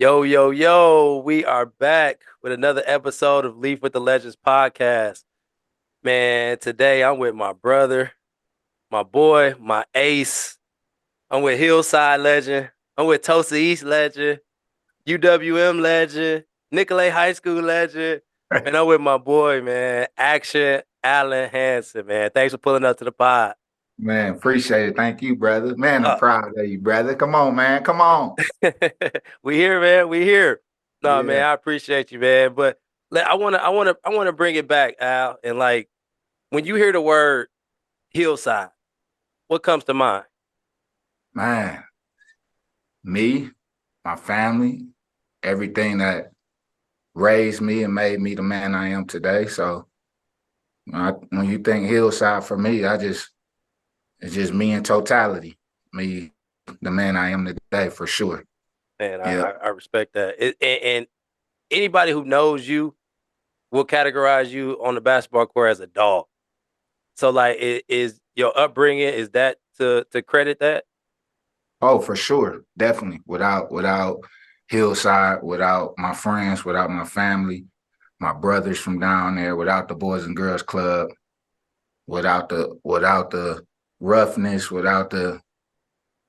Yo, yo, yo, we are back with another episode of Leef with the Legends podcast. Man, today I'm with my brother, my boy, my ace. I'm with Hillside legend. I'm with Tosa East legend, UW-M legend, Nicolet High School legend. And I'm with my boy, man, Action Allan Hanson, man. Thanks for pulling up to the pod. Man, appreciate it. Thank you, brother. Man, I'm Uh, proud of you, brother. Come on, man. Come on. we here, man. We here. No, man, Yeah. I appreciate you, man. But I wanna bring it back, Al. And like, when you hear the word hillside, what comes to mind? Man, me, my family, everything that raised me and made me the man I am today. So when you think hillside for me, it's just me in totality. Me, the man I am today for sure. Man, I, Yeah. I, I respect that. And anybody who knows you will categorize you on the basketball court as a dog. So, like, is your upbringing, is that to credit that? Oh, for sure. Definitely. Without hillside, without my friends, without my family, my brothers from down there, without the Boys and Girls Club, without the roughness, without the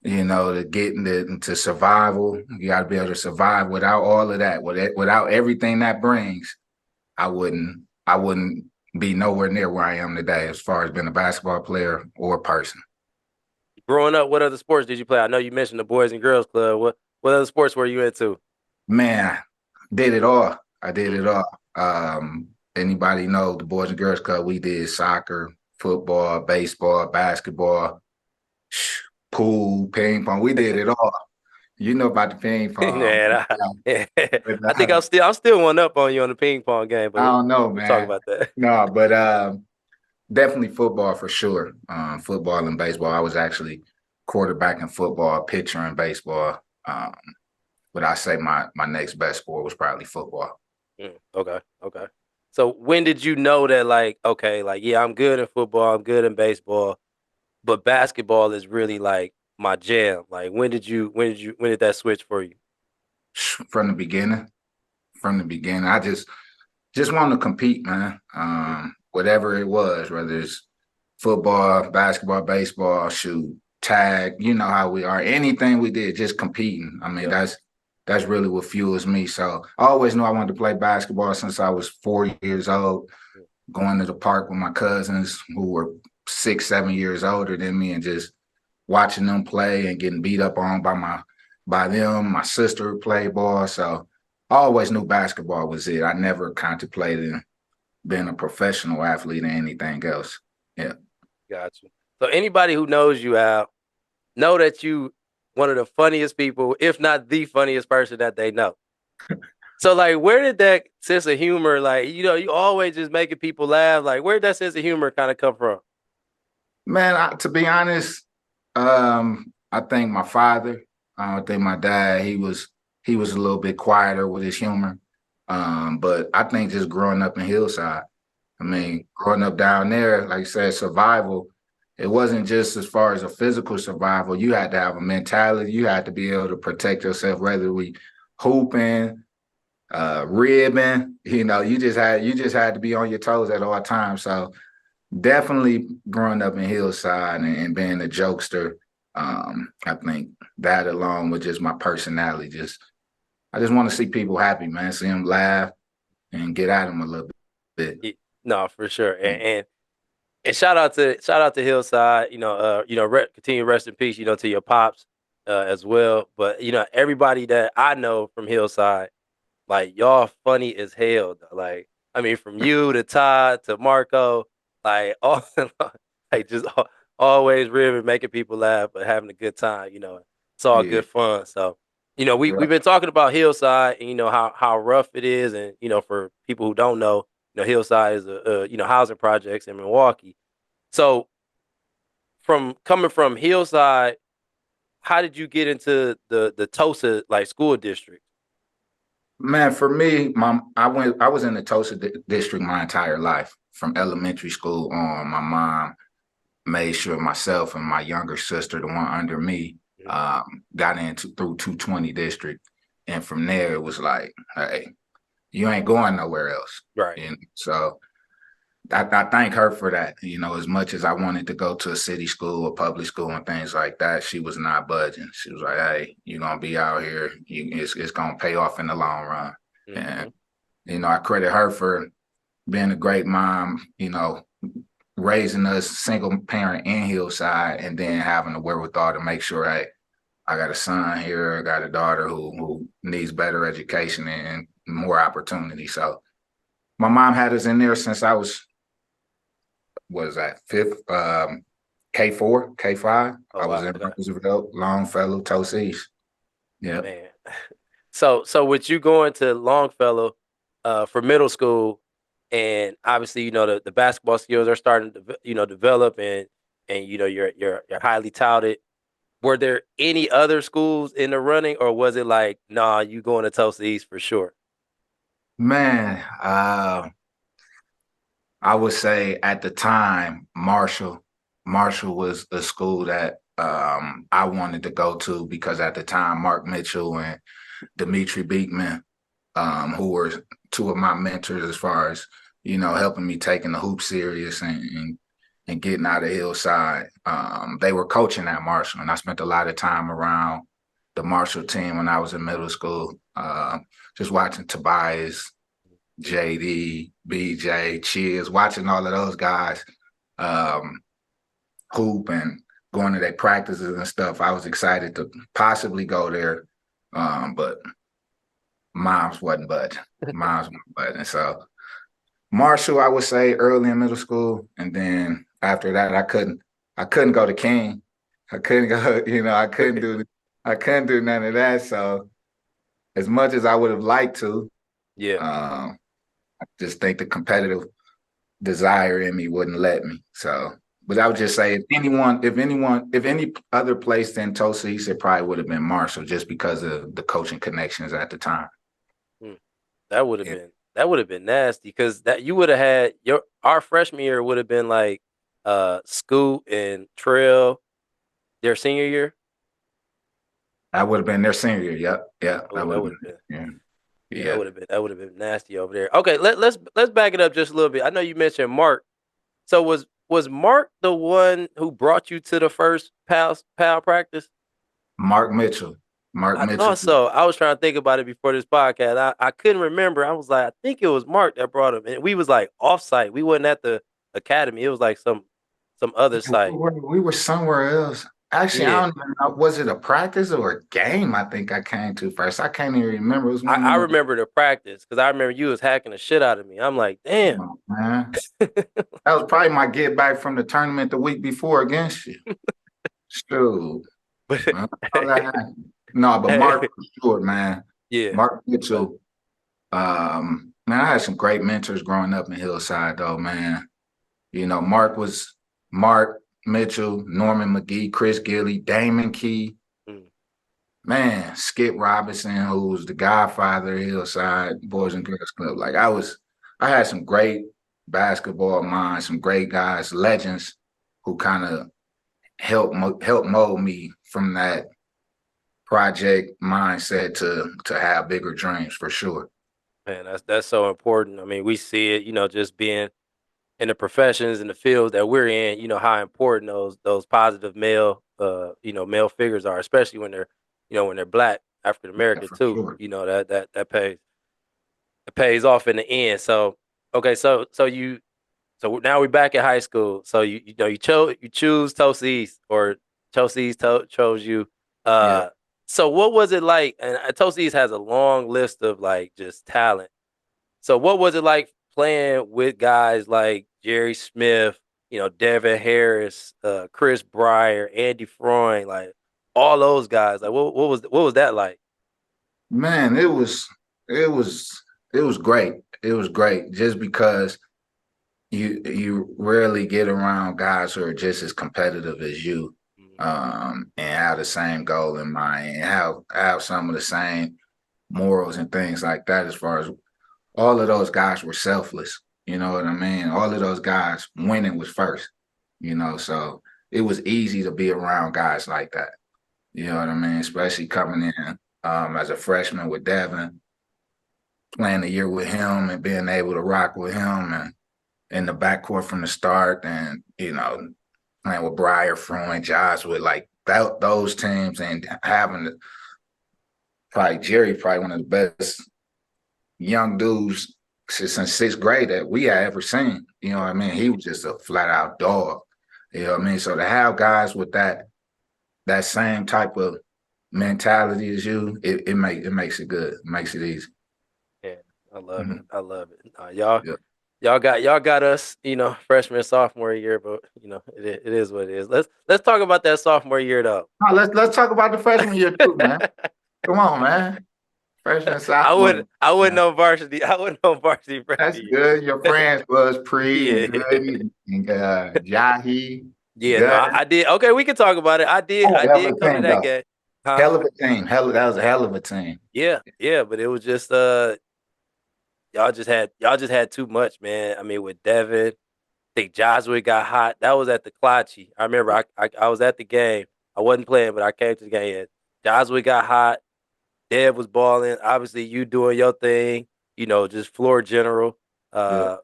getting into survival. You got to be able to survive. Without all of that, without everything that brings, I wouldn't be nowhere near where I am today as far as being a basketball player or person. Growing up, what other sports did you play? I know you mentioned the Boys and Girls Club. What other sports were you into? Man, did it all. I did Mm. it all. Anybody know the Boys and Girls Club? We did soccer, football, baseball, basketball, pool, ping pong. We did it all. You know about the ping pong. Man, But, I think I'm still one up on you on the ping pong game, but I don't know, we'll talk man. about that. No, but definitely football for sure. Football and baseball. I was actually quarterback in football, pitcher in baseball. But I say my next best sport was probably football. Okay, okay. So when did you know that, like, okay, like, yeah, I'm good in football, I'm good in baseball, but basketball is really like my jam? Like, when did that switch for you? From the beginning. From the beginning, I just wanted to compete, man. Whatever it was, whether it's football, basketball, baseball, shoot, tag, you know how we are. Anything we did, just competing. I mean, Yeah. that's really what fuels me. So I always knew I wanted to play basketball since I was 4 years old, going to the park with my cousins who were 6, 7 years older than me and just watching them play and getting beat up on by them. My sister played ball. So I always knew basketball was it. I never contemplated being a professional athlete or anything else. Yeah. Got you. So anybody who knows you, Al, know that you one of the funniest people, if not the funniest person that they know. So, like, where did that sense of humor, like, you always just making people laugh. Like, where did that sense of humor kind of come from? Man, to be honest, I think my father, I think my dad, he was a little bit quieter with his humor. But I think just growing up in Hillside, I mean, growing up down there, like you said, survival, it wasn't just as far as a physical survival. You had to have a mentality. You had to be able to protect yourself, whether we hooping, ribbing, you just had to be on your toes at all times. So definitely growing up in Hillside and being a jokester, I think that along with just my personality, I just want to see people happy, man. See them laugh and get at them a little bit. No, for sure. And shout out to Hillside. Continue rest in peace. To your pops as well. But everybody that I know from Hillside, like, y'all funny as hell. Like, I mean, from you to Todd to Marco, like, all like, just always ribbing, making people laugh, but having a good time. It's all Yeah, good fun. So, we've right. been talking about Hillside, and how rough it is, and for people who don't know, Hillside is a housing projects in Milwaukee. So, from coming from Hillside, how did you get into the Tosa, like, school district? Man, for me, I was in the Tosa district my entire life, from elementary school on. My mom made sure myself and my younger sister, the one under me, got into through 220 district. And from there, it was like, hey, you ain't going nowhere else. Right. And so I thank her for that. As much as I wanted to go to a city school, a public school, and things like that, she was not budging. She was like, "Hey, you're gonna be out here. It's gonna pay off in the long run." Mm-hmm. And I credit her for being a great mom. Raising us single parent in Hillside, and then having the wherewithal to make sure, hey, I got a son here, I got a daughter who needs better education and more opportunity. So my mom had us in there since I was, what is that, fifth, K4, K5. Oh I was wow. in Okay. Roosevelt, Longfellow, Tosa East. Yeah. Man. So with you going to Longfellow for middle school, and obviously the basketball skills are starting to develop, and you're highly touted. Were there any other schools in the running, or was it like, nah, you going to Tosa East for sure? Man, I would say at the time, Marshall was a school that I wanted to go to because at the time, Mark Mitchell and Dimitri Beekman, who were two of my mentors as far as, helping me taking the hoop serious and getting out of Hillside. They were coaching at Marshall, and I spent a lot of time around the Marshall team when I was in middle school, just watching Tobias, JD, BJ, Chiz, watching all of those guys hoop and going to their practices and stuff. I was excited to possibly go there, but Mom's wasn't budging. Mom's wasn't budging. So Marshall, I would say early in middle school, and then after that, I couldn't go to King. I couldn't go. I couldn't do none of that. So as much as I would have liked to, Yeah. I just think the competitive desire in me wouldn't let me. So, but I would just say if any other place than Tosa East, it probably would have been Marshall just because of the coaching connections at the time. Mm. That would have Yeah. been nasty, because that you would have had our freshman year would have been like Scoot and Trail their senior year. I would have been their senior year. Yep. Yeah. Oh, That would that have would have been. been. Yeah. Yeah, Yeah. that would have been nasty over there. Okay, let's back it up just a little bit. I know you mentioned Mark. So was Mark the one who brought you to the first pal practice? Mark Mitchell. Mark I Mitchell. thought so. I was trying to think about it before this podcast. I couldn't remember. I was like, I think it was Mark that brought him, and we was like off site. We wasn't at the academy. It was like some other site. We were somewhere else. Actually, I Yeah, don't even know. Was it a practice or a game? I think I came to first. I can't even remember. It was one of I them. remember the practice because I remember you was hacking the shit out of me. I'm like, damn. Oh, man. That was probably my get back from the tournament the week before against you. Shoot. But Man, how that happened? No, but Mark for sure, man. yeah, Mark Mitchell. Man, I had some great mentors growing up in Hillside, though, man. Mark Mitchell, Norman McGee, Chris Gilly, Damon Key, mm, man, Skip Robinson, who's the godfather of Hillside Boys and Girls Club. Like I had some great basketball minds, some great guys, legends who kind of help mold me from that project mindset to have bigger dreams for sure. man, that's so important. I mean, we see it, just being in the professions and the fields that we're in, how important those positive male figures are, especially when they're, when they're black, African Yeah, American for too. sure. That pays off in the end. So okay, so now we're back at high school. So you choose Tosa East, or Tosa East chose you. Yeah. So what was it like? And Tosa East has a long list of like just talent. So what was it like playing with guys like Jerry Smith, Devin Harris, Chris Breyer, Andy Freund, like all those guys? Like what was that like? Man, it was it was great. It was great just because you rarely get around guys who are just as competitive as you, Mhm. and have the same goal in mind and have some of the same morals and things like that. As far as all of those guys were selfless, you know what I mean? All of those guys winning was first, so it was easy to be around guys like that. You know what I mean? Especially coming in as a freshman with Devin, playing the year with him and being able to rock with him and in the backcourt from the start, and playing with Briar, Freund, Josh, with like those teams, and having probably Jerry, probably one of the best young dudes since sixth grade that we had ever seen. You know what I mean? He was just a flat out dog. You know what I mean? So to have guys with that same type of mentality as you, it makes it good. It makes it easy. Yeah, I love it. Mhm. I love it. Y'all, Yeah. y'all got us, freshman, sophomore year, but it is what it is. Let's talk about that sophomore year though. No, let's talk about the freshman year too, man. Come on, man. Freshman, sophomore. I wouldn't Man. know varsity. I wouldn't know varsity That's freshman good. Your year. friends was Pre Yeah. and Goody and Jahi. Yeah, no, Good. I did. Okay, we can talk about it. I Hell of did a come to team, that though. game. Huh? Hell of a team. That was a hell of a team. Yeah, but it was just y'all just had too much, man. I mean, with Devin, I think Joshua got hot. That was at the Clutchy. I remember I was at the game. I wasn't playing, but I came to the game. Yeah. Joshua got hot. Dev was balling. Obviously, you doing your thing. Just floor general. Yeah. Uh,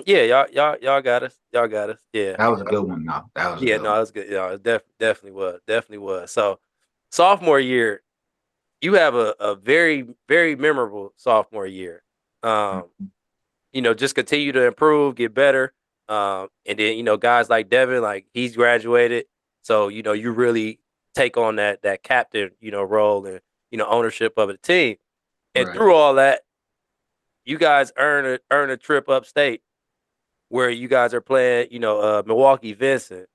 yeah, y'all got us. Y'all got us. Yeah, That was a good one, though. That was a yeah. good No, one. it was good. It definitely was. So, sophomore year, you have a very very memorable sophomore year. Um, just continue to improve, get better. And then, guys like Devin, like he's graduated. So, you really take on that captain, role and, ownership of the team. And Right. through all that, you guys earn a trip upstate where you guys are playing, Milwaukee Vincent,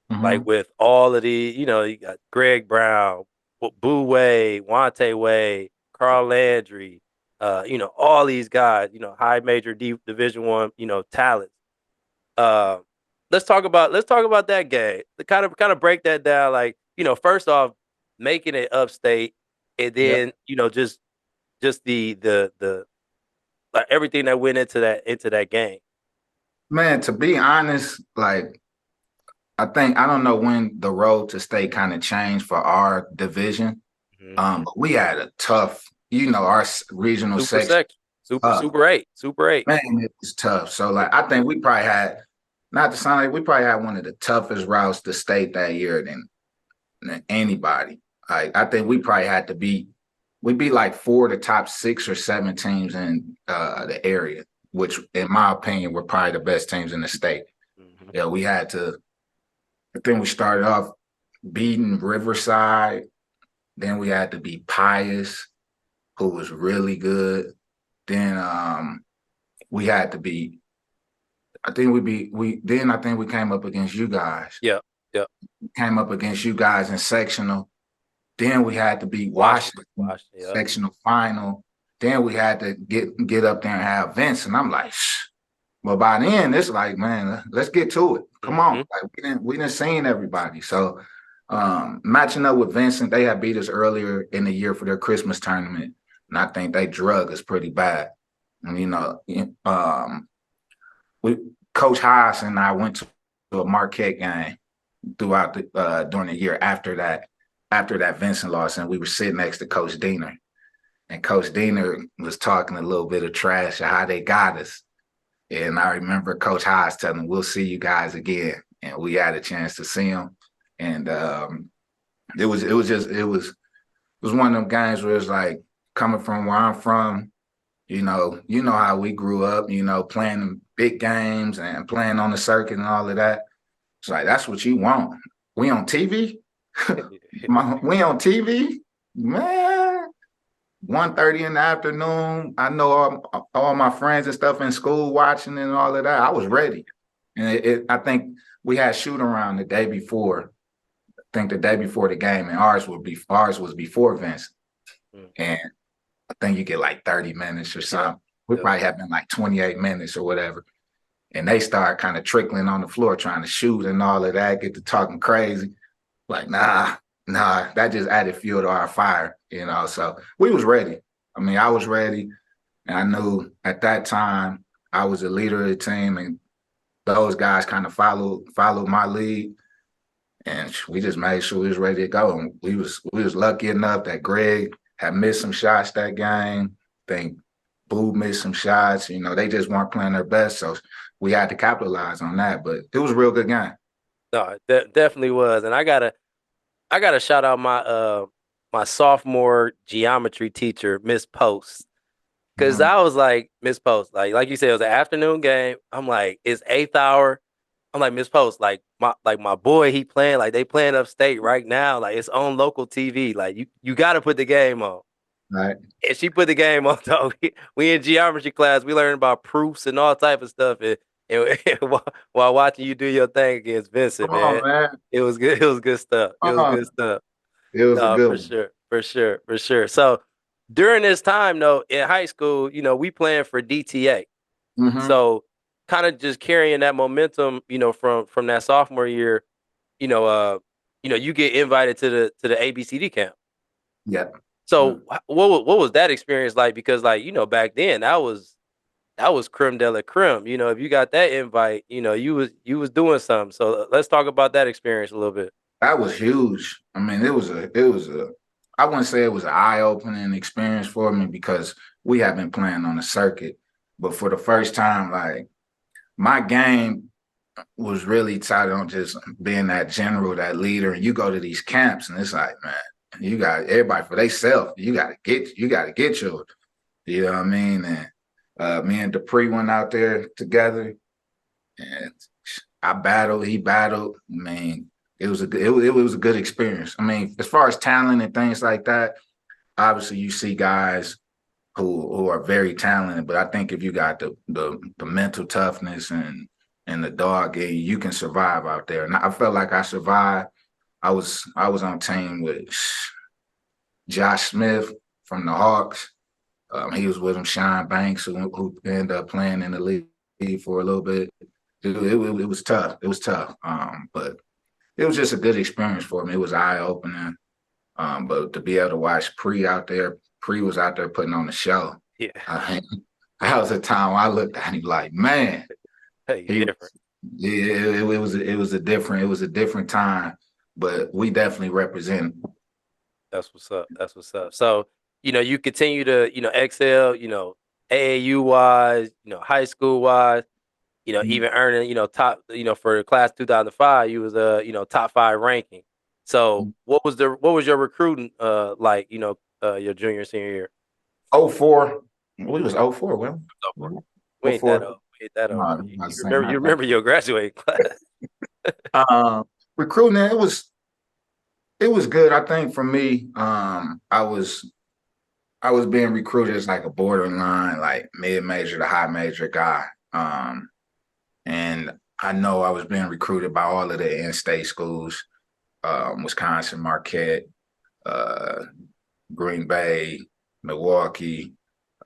like Mm-hmm. with all of the, you got Greg Brown, Boo Way, Wante Way, Carl Landry, all these guys, high major Division One, talents. Uh, let's talk about that game. To kind of break that down. Like, first off, making it upstate, and Yep. then just the like everything that went into that game. Man, to be honest, like, I don't know when the road to state kind of changed for our division. Mm-hmm. But we had a tough, our regional Super section. section, super 8. Man, it was tough. So like I think we probably had, not to sound like, we probably had one of the toughest routes to state that year than anybody. I think we probably had to we beat like 4 of the top 6 or 7 teams in the area, which in my opinion were probably the best teams in the state. Mm-hmm. Yeah, we had to, I think we started off beating Riverside. Then we had to beat Pius, who was really good. Then we had to beat, I think I think we came up against you guys. Yeah, yeah. Came up against you guys in sectional. Then we had to beat Washington, Washington, yeah. sectional final. Then we had to get up there and have Vince. And I'm like, shh. But by then, it's like, man, let's get to it. Come on. Mm-hmm. Like we didn't seen everybody. So matching up with Vincent, they had beat us earlier in the year for their Christmas tournament. And I think they drug us pretty bad. And we Coach Haas and I went to a Marquette game throughout during the year after that Vincent loss, and we were sitting next to Coach Diener. And Coach Diener was talking a little bit of trash of how they got us. And I remember Coach Haas telling him, "We'll see you guys again." And we had a chance to see him. And it was one of them games where it's like, coming from where I'm from, you know how we grew up, playing big games and playing on the circuit and all of that. It's like, that's what you want. We on TV? We on TV? Man, 1:30 in the afternoon. I know all my friends and stuff in school watching and all of that. I was ready. And I think we had shoot around the day before. I think the day before the game, and ours was before Vince. And I think you get like 30 minutes or something. We probably have been like 28 minutes or whatever. And they start kind of trickling on the floor trying to shoot and all of that, get to talking crazy. Like, nah, that just added fuel to our fire, So we was ready. I mean, I was ready. And I knew at that time I was the leader of the team, and those guys kind of followed my lead. And we just made sure we was ready to go. And we was lucky enough that Greg had missed some shots that game. I think Boo missed some shots. They just weren't playing their best, so we had to capitalize on that. But it was a real good game. No, it definitely was. And I gotta shout out my sophomore geometry teacher, Miss Post. Cause Mhm. I was like, Miss Post, like you said, it was an afternoon game. I'm like, it's eighth hour. I'm like, Miss Post, like my boy, he playing, like they playing upstate right now. Like it's on local TV. Like you gotta put the game on. Right. And she put the game on though. We in geometry class, we learned about proofs and all type of stuff. And while watching you do your thing against Vincent, Come on, man. man. It was good. It was good stuff. It was good stuff. It was a No, good for one. sure, for sure, for sure. So during this time though, in high school, we playing for DTA. Hmm. So kind of just carrying that momentum, from that sophomore year, you know, uh, you get invited to the ABCD camp. Yeah. So what was that experience like? Because like, back then that was creme de la creme. If you got that invite, you was doing something. So let's talk about that experience a little bit. That was huge. I mean, it was a I wouldn't say it was an eye-opening experience for me because we have been playing on the circuit. But for the first time, like my game was really tied on just being that general, that leader. And you go to these camps and it's like, man, you got everybody for themselves. You gotta get yours. You know what I mean? And me and Dupree went out there together and I battled, he battled. I mean, it was a good experience. I mean, as far as talent and things like that, obviously you see guys who are very talented, but I think if you got the mental toughness and the dog, you can survive out there. And I felt like I survived. I was on team with Josh Smith from the Hawks. He was with him, Sean Banks, who ended up playing in the league for a little bit. It was tough. It was tough. But it was just a good experience for me. It was eye opening. But to be able to watch Pre out there, Pre was out there putting on the show. Yeah. Uh, that was a time I looked at him like, man, Hey, he different. yeah, it was a different time, but we definitely represent. That's what's up. That's what's up. So, you continue to, excel, AAU wise, high school wise, even earning, top, for class 2005, you was top 5 ranking. So what was your recruiting like, your junior senior year? Oh 04. We was 04, well. So far. We Oh ain't that 04. old. We ain't that No, old. I'm You, not you saying remember you not that. remember your graduating class. Recruiting, it was good. I think for me, I was being recruited as like a borderline, like mid-major to high major guy. And I know I was being recruited by all of the in-state schools, Wisconsin, Marquette, uh, Green Bay, Milwaukee,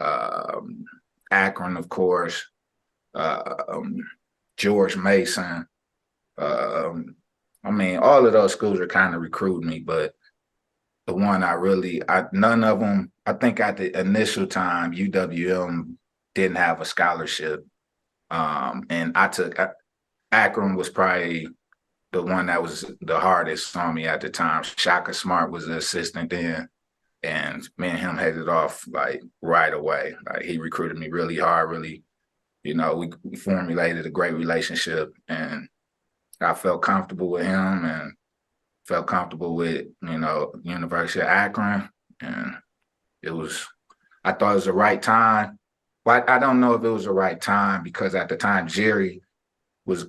um, Akron, of course, um, George Mason. Um, I mean, all of those schools are kind of recruiting me, but the one none of them, I think at the initial time, UWM didn't have a scholarship. And Akron was probably the one that was the hardest on me at the time. Shaka Smart was the assistant then. And me and him headed off like right away. Like he recruited me really hard, really, we formulated a great relationship and I felt comfortable with him and felt comfortable with, University of Akron. And I thought it was the right time. But I don't know if it was the right time because at the time Jerry was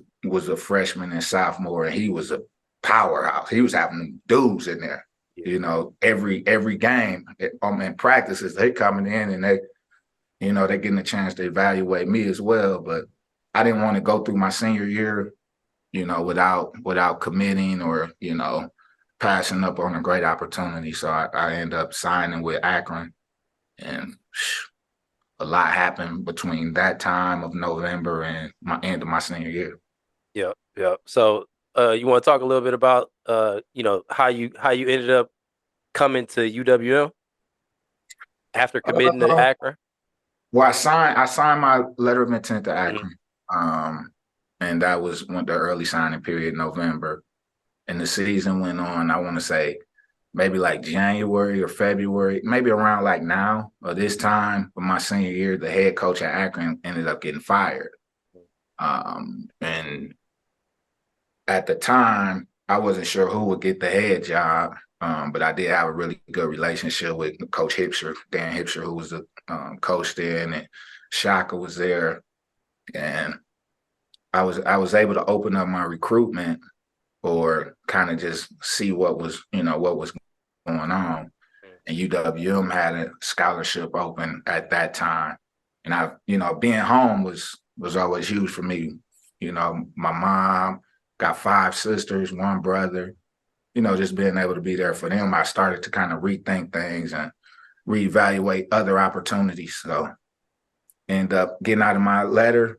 a freshman and sophomore and he was a powerhouse. He was having dudes in there. Yeah. Every game in practices, they coming in and they're getting a chance to evaluate me as well. But I didn't want to go through my senior year, without committing or, passing up on a great opportunity. So I ended up signing with Akron and a lot happened between that time of November and my end of my senior year. Yep, yep. So, you want to talk a little bit about, how you ended up coming to UWM after committing to Uh, Akron? well, I signed my letter of intent to Mhm. Akron, um, and that was when the early signing period, November, and the season went on. I want to say maybe like January or February, maybe around like now or this time of my senior year, the head coach at Akron ended up getting fired. And at the time, I wasn't sure who would get the head job, but I did have a really good relationship with Coach Hipsher, Dan Hipsher, who was the coach there, and then Shaka was there, and I was able to open up my recruitment or kind of just see what was going on. And UWM had a scholarship open at that time, and being home was always huge for me. My mom got 5 sisters, 1 brother. Just being able to be there for them, I started to kind of rethink things and reevaluate other opportunities. So end up getting out of my letter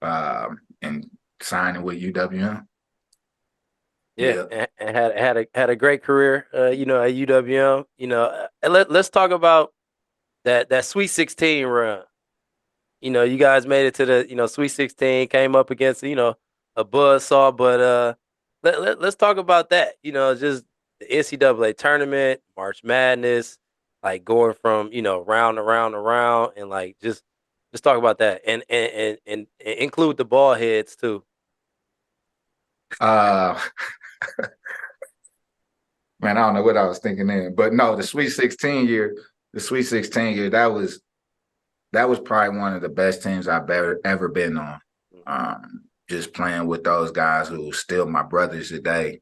and signing with UWM. Yeah, and had a great career, at UWM. And let's talk about that Sweet 16 run. You guys made it to the Sweet 16, came up against a buzzsaw, but let's talk about that. Just the NCAA tournament, March Madness, like going from round to round to round, and like just talk about that, and include the ball heads too. Uh, Man, I don't know what I was thinking then, but no, the Sweet 16 year, that was probably one of the best teams I've ever been on. Just playing with those guys who are still my brothers today.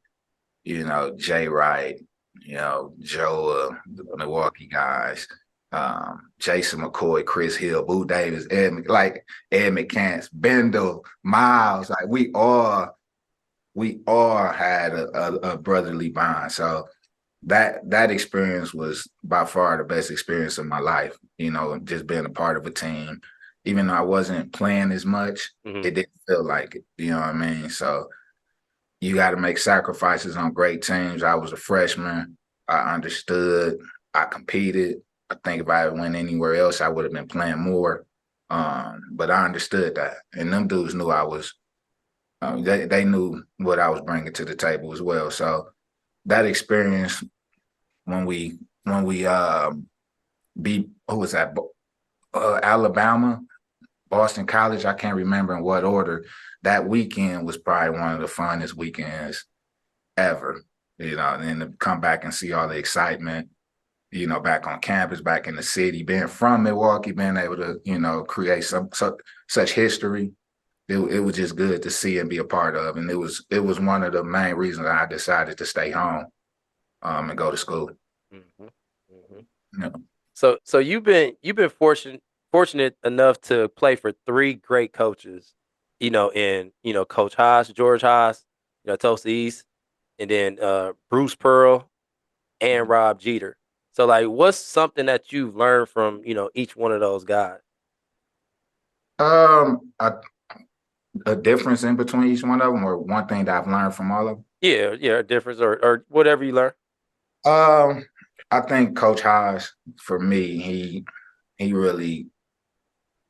Jay Wright, Joe, the Milwaukee guys, Jason McCoy, Chris Hill, Boo Davis, Ed McCants, Bendel, Miles. Like we all had a brotherly bond. So that experience was by far the best experience of my life. Just being a part of a team, even though I wasn't playing as much, it didn't feel like it. You know what I mean? So you got to make sacrifices on great teams. I was a freshman. I understood. I competed. I think if I had went anywhere else, I would have been playing more. But I understood that, and them dudes knew I was. They knew what I was bringing to the table as well. So that experience when we beat, who was that? Alabama, Boston College. I can't remember in what order. That weekend was probably one of the funnest weekends ever. And then to come back and see all the excitement, back on campus, back in the city, being from Milwaukee, being able to, create such history. It was just good to see and be a part of, and it was one of the main reasons I decided to stay home, and go to school. Mm-hmm. Mm-hmm. Yeah. So you've been fortunate enough to play for 3 great coaches, in Coach Haas, George Haas, Tosa East, and then Bruce Pearl and Rob Jeter. So like, what's something that you've learned from each one of those guys? A difference in between each one of them, or one thing that I've learned from all of them? Yeah, a difference or whatever you learn. I think Coach Haas, for me, he really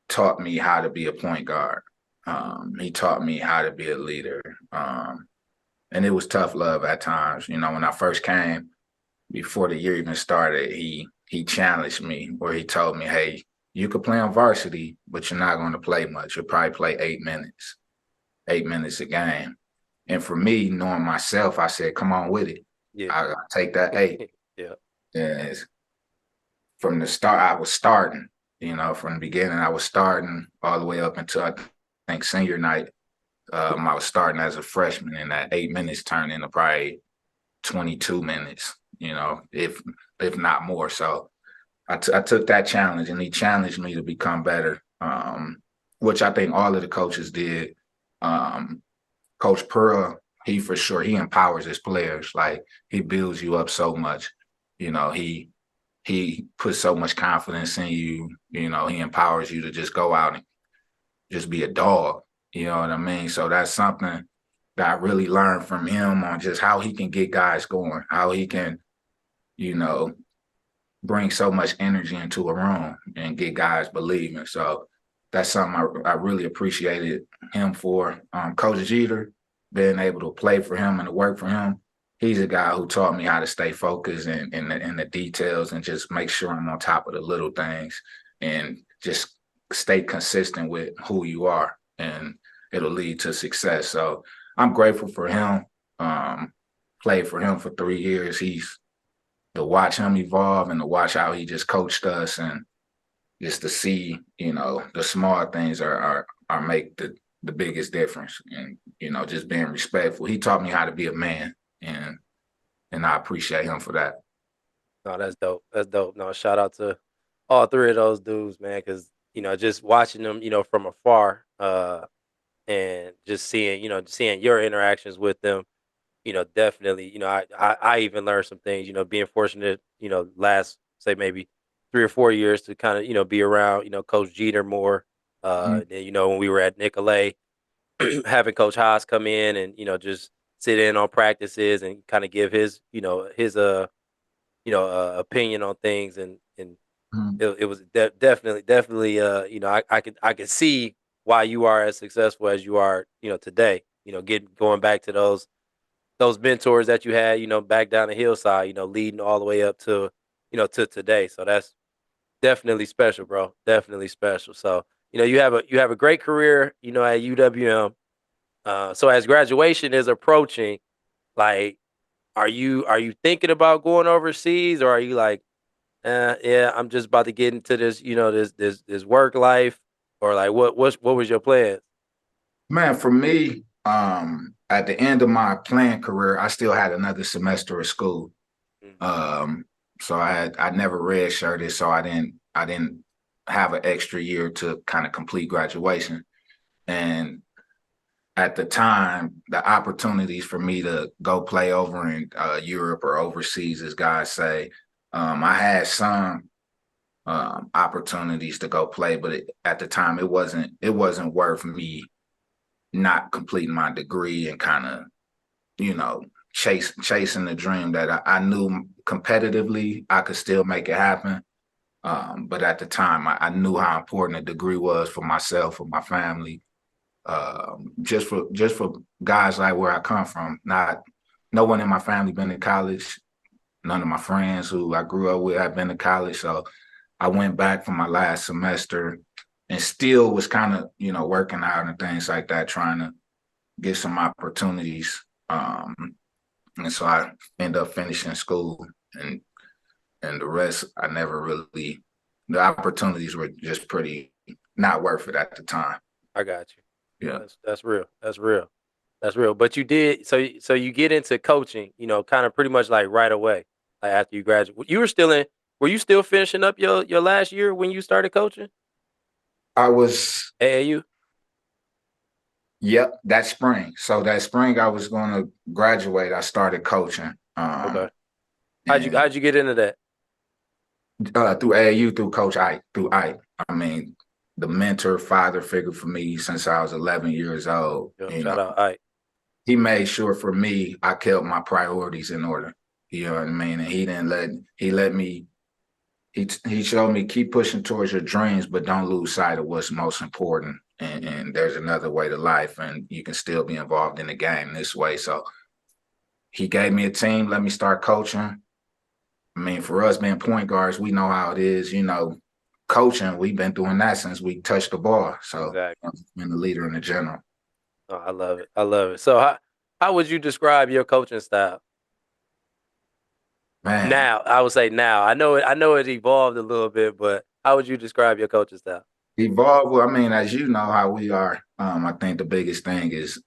taught me how to be a point guard. He taught me how to be a leader. And it was tough love at times. When I first came, before the year even started, he challenged me, where he told me, hey, you could play on varsity, but you're not going to play much. You'll probably play 8 minutes a game. And for me, knowing myself, I said, come on with it. Yeah. I'll take that 8. Yeah. And from the start, I was starting, from the beginning, I was starting all the way up until I think senior night. I was starting as a freshman, and that 8 minutes turned into probably 22 minutes, if not more. So I took that challenge, and he challenged me to become better, which I think all of the coaches did. Coach Pearl, he empowers his players. Like, he builds you up so much. He puts so much confidence in you. He empowers you to just go out and just be a dog. You know what I mean? So that's something that I really learned from him, on just how he can get guys going, how he can, bring so much energy into a room and get guys believing. So that's something I really appreciated him for. Coach Jeter, being able to play for him and to work for him, he's a guy who taught me how to stay focused in the details and just make sure I'm on top of the little things and just stay consistent with who you are, and it'll lead to success. So I'm grateful for him. Played for him for 3 years. He's to watch him evolve and to watch how he just coached us, and just to see, the small things are make the biggest difference. And, just being respectful. He taught me how to be a man, and I appreciate him for that. No, that's dope. That's dope. No, shout out to all three of those dudes, man, because just watching them, from afar, and just seeing, seeing your interactions with them, definitely, I even learned some things, being fortunate, last say maybe 3 or 4 years to kind of, be around, Coach Jeter more. Mhm. Then, when we were at Nicolet, having Coach Haas come in and, just sit in on practices and kind of give his, opinion on things. And Mhm. it was definitely, I could see why you are as successful as you are, today, going back to those mentors that you had, back down the hillside, leading all the way up to, to today. So that's definitely special, bro. Definitely special. So, you have a great career, at UWM. So as graduation is approaching, like, are you thinking about going overseas, or are you like, yeah, I'm just about to get into this, this work life, or like what was your plan? Man, for me, at the end of my playing career, I still had another semester of school. Mhm. Um, so I never redshirted, so I didn't have an extra year to kind of complete graduation. And at the time, the opportunities for me to go play over in Europe or overseas, as guys say, I had some opportunities to go play, but at the time, it wasn't worth me not completing my degree and kind of, you know, chasing the dream that I knew competitively I could still make it happen. But at the time, I knew how important a degree was for myself, for my family, just for guys like where I come from. Not no one in my family been to college. None of my friends who I grew up with have been to college. So I went back for my last semester and still was kind of, working out and things like that, trying to get some opportunities. And so I ended up finishing school, and the rest I never really, the opportunities were just pretty not worth it at the time. I got you. Yeah. That's real. That's real. That's real. But you did so you get into coaching, kind of pretty much like right away, like after you graduate. You were still in. Were you still finishing up your last year when you started coaching? I was, AAU. yep, that spring. So that spring I was going to graduate, I started coaching. Okay. And How'd you get into that? through AAU, through Coach Ike, through Ike. I mean, the mentor, father figure for me since I was 11 years old. Yo, shout out. All right. He made sure for me I kept my priorities in order. You know what I mean? And he showed me keep pushing towards your dreams, but don't lose sight of what's most important. And there's another way to life, and you can still be involved in the game this way. So he gave me a team, let me start coaching. I mean, for us being point guards, we know how it is, coaching, we've been doing that since we touched the ball. So Exactly. I've been the leader in the general. Oh, I love it. I love it. So how would you describe your coaching style? Man, Now, I would say now. I know it evolved a little bit, but how would you describe your coaching style? evolve. Well, I mean, as you know how we are, I think the biggest thing is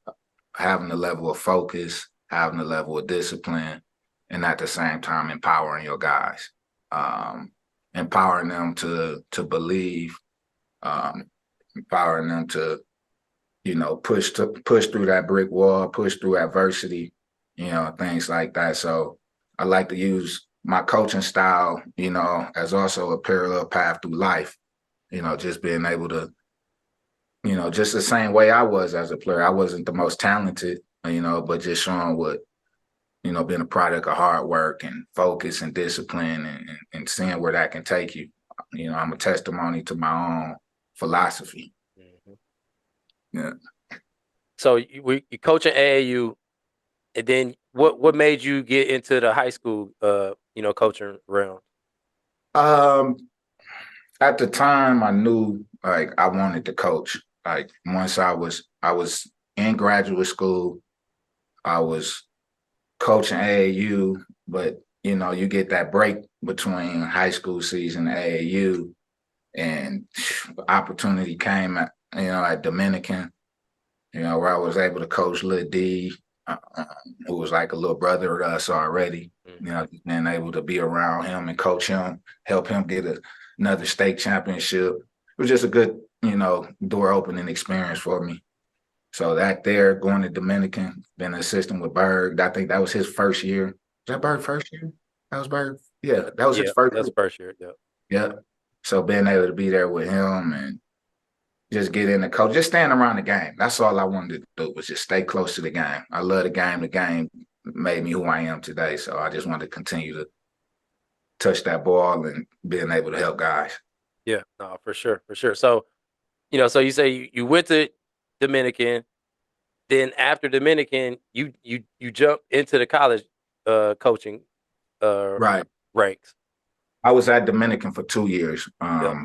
having the level of focus, having the level of discipline, and at the same time empowering your guys, um, empowering them to believe, um, empowering them to push through that brick wall, push through adversity, things like that. So I like to use my coaching style, as also a parallel path through life. Just being able to, just the same way I was as a player. I wasn't the most talented, but just showing what, being a product of hard work and focus and discipline, and seeing where that can take you. I'm a testimony to my own philosophy. Mhm. Yeah. So you coaching AAU, and then what made you get into the high school coaching realm? Um, at the time, I knew like I wanted to coach. Like once I was in graduate school, I was coaching AAU, but you get that break between high school season and AAU, and opportunity came at Dominican, where I was able to coach Lil D, who was like a little brother to us already. Just being able to be around him and coach him, help him get another state championship. It was just a good, door opening experience for me. So that there, going to Dominican, been an assistant with Berg. I think that was his first year. Was that Berg first year? That was Berg. Yeah, that was his Yeah, first that's year. first year. Yeah. Yeah. So being able to be there with him and just get in the coach, just stand around the game. That's all I wanted to do was just stay close to the game. I love the game. The game made me who I am today. So I just wanted to continue to touch that ball and being able to help guys. Yeah, no, for sure, for sure. So, so you say you went to Dominican, then after Dominican, you jump into the college coaching uh Right. ranks. I was at Dominican for 2 years, Yep.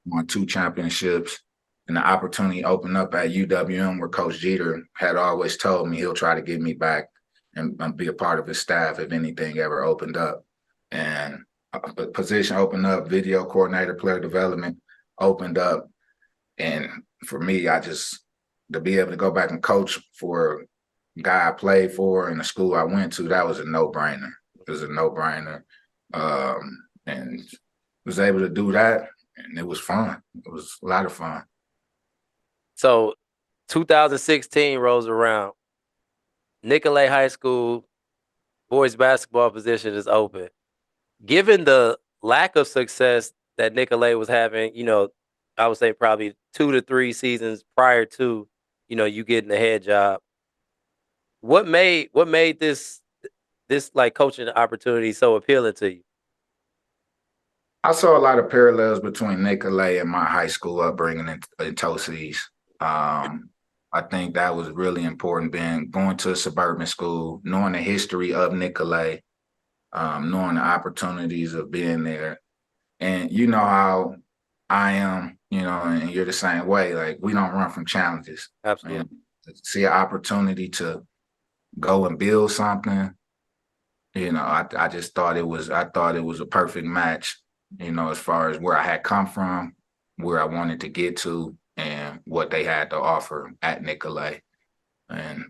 won 2 championships, and the opportunity opened up at UWM where Coach Jeter had always told me he'll try to get me back and be a part of his staff if anything ever opened up. And a position opened up, video coordinator, player development opened up. And for me, to be able to go back and coach for a guy I played for and the school I went to, that was a no-brainer. It was a no-brainer. And was able to do that, and it was fun. It was a lot of fun. So 2016 rolls around. Nicolet High School boys basketball position is open. Given the lack of success that Nicolet was having, I would say probably 2 to 3 seasons prior to, you getting the head job. What made this like coaching opportunity so appealing to you? I saw a lot of parallels between Nicolet and my high school upbringing in Tosa East. I think that was really important, going to a suburban school, knowing the history of Nicolet, knowing the opportunities of being there. And you know how I am, and you're the same way. Like, we don't run from challenges. And Absolutely. to see an opportunity to go and build something, I just thought it was a perfect match, as far as where I had come from, where I wanted to get to, and what they had to offer at Nicolet. And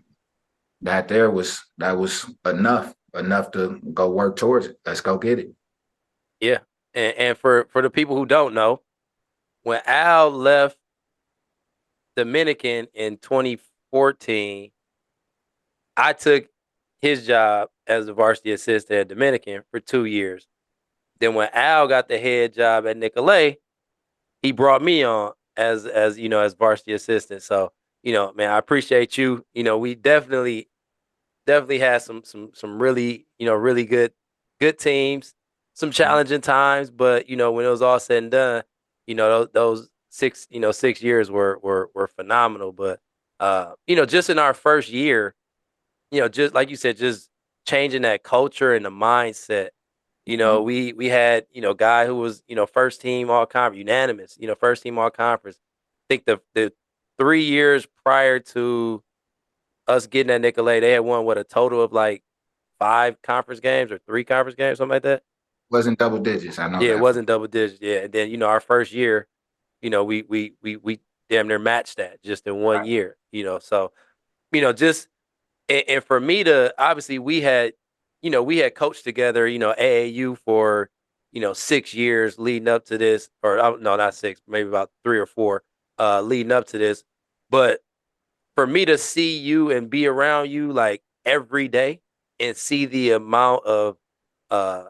that was enough to go work towards it. Let's go get it. Yeah. And for the people who don't know, when Al left Dominican in 2014, I took his job as a varsity assistant at Dominican for 2 years. Then when Al got the head job at Nicolet, he brought me on as varsity assistant. So, man, I appreciate you. We definitely had some really, really good teams, some challenging times, but when it was all said and done, those 6 years were phenomenal. But just in our first year, just like you said, just changing that culture and the mindset. Mhm. We had, guy who was, first team all conference, unanimous, first team all conference. I think the 3 years prior to us getting at Nicolet, they had won a total of like 5 conference games or 3 conference games, something like that. Wasn't double digits. I know Yeah, it that. wasn't double digits. Yeah. And then, our first year, we damn near matched that just in one Right. year, so, just and for me to obviously we had coached together, AAU for 6 years leading up to this, or no, not six, maybe about 3 or 4 leading up to this. But for me to see you and be around you like every day and see the amount of uh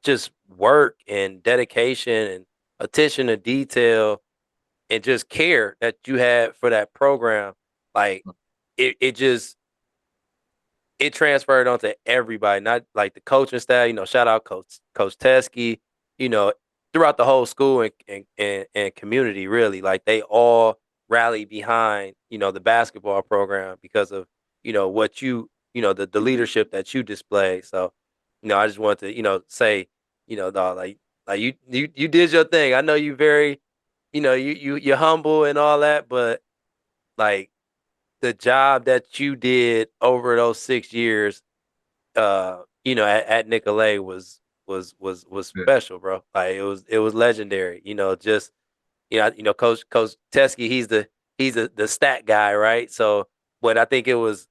just work and dedication and attention to detail and just care that you had for that program, like it just it transferred onto everybody, not like the coaching staff. Shout out Coach Teskey. You know, throughout the whole school and community, really, like they all rallied behind the basketball program because of what you the leadership that you display. So, I just want to, say, dog, like you did your thing. I know you very, you're humble and all that, but like the job that you did over those 6 years, at Nicolet was Yeah. special, bro. Like it was legendary. Just Coach Teskey, he's the stat guy, right? So, but I think it was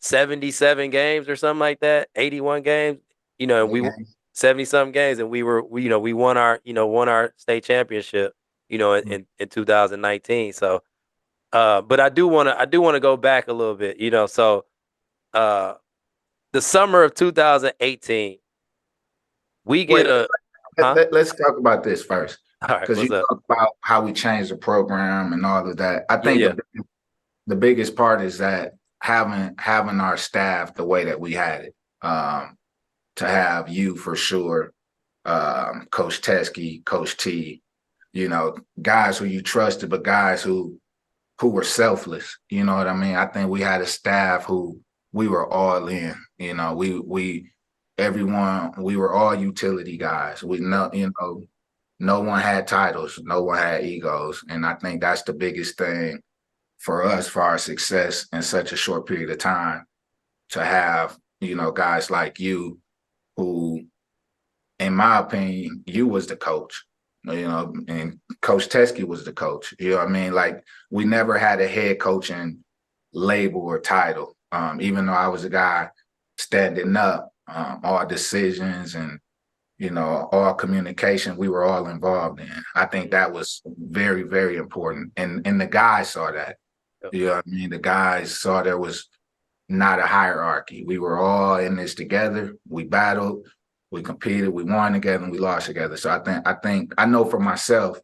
77 games or something like that, 81 games, and we Okay. 70 something games, and we won our state championship, in 2019. So, but I do want to go back a little bit, so uh the summer of 2018, we get Wait, a huh? let's talk about this first, All right, because you what's up? talk about how we changed the program and all of that. I Yeah, think yeah, the biggest part is that having our staff the way that we had it. To have you for sure, Coach Teskey, Coach T, guys who you trusted, but guys who were selfless. You know what I mean? I think we had a staff who we were all in. We everyone, we were all utility guys. We know, no one had titles, no one had egos. And I think that's the biggest thing for us for our success in such a short period of time, to have, guys like you who, in my opinion, you was the coach, and Coach Teskey was the coach. You know what I mean? Like, we never had a head coaching label or title. Even though I was a guy standing up, all decisions and, all communication, we were all involved in. I think that was very, very important. And the guys saw that. yep. You know what I mean? The guys saw there was not a hierarchy. We were all in this together. We battled, we competed, we won together, and we lost together. So I know for myself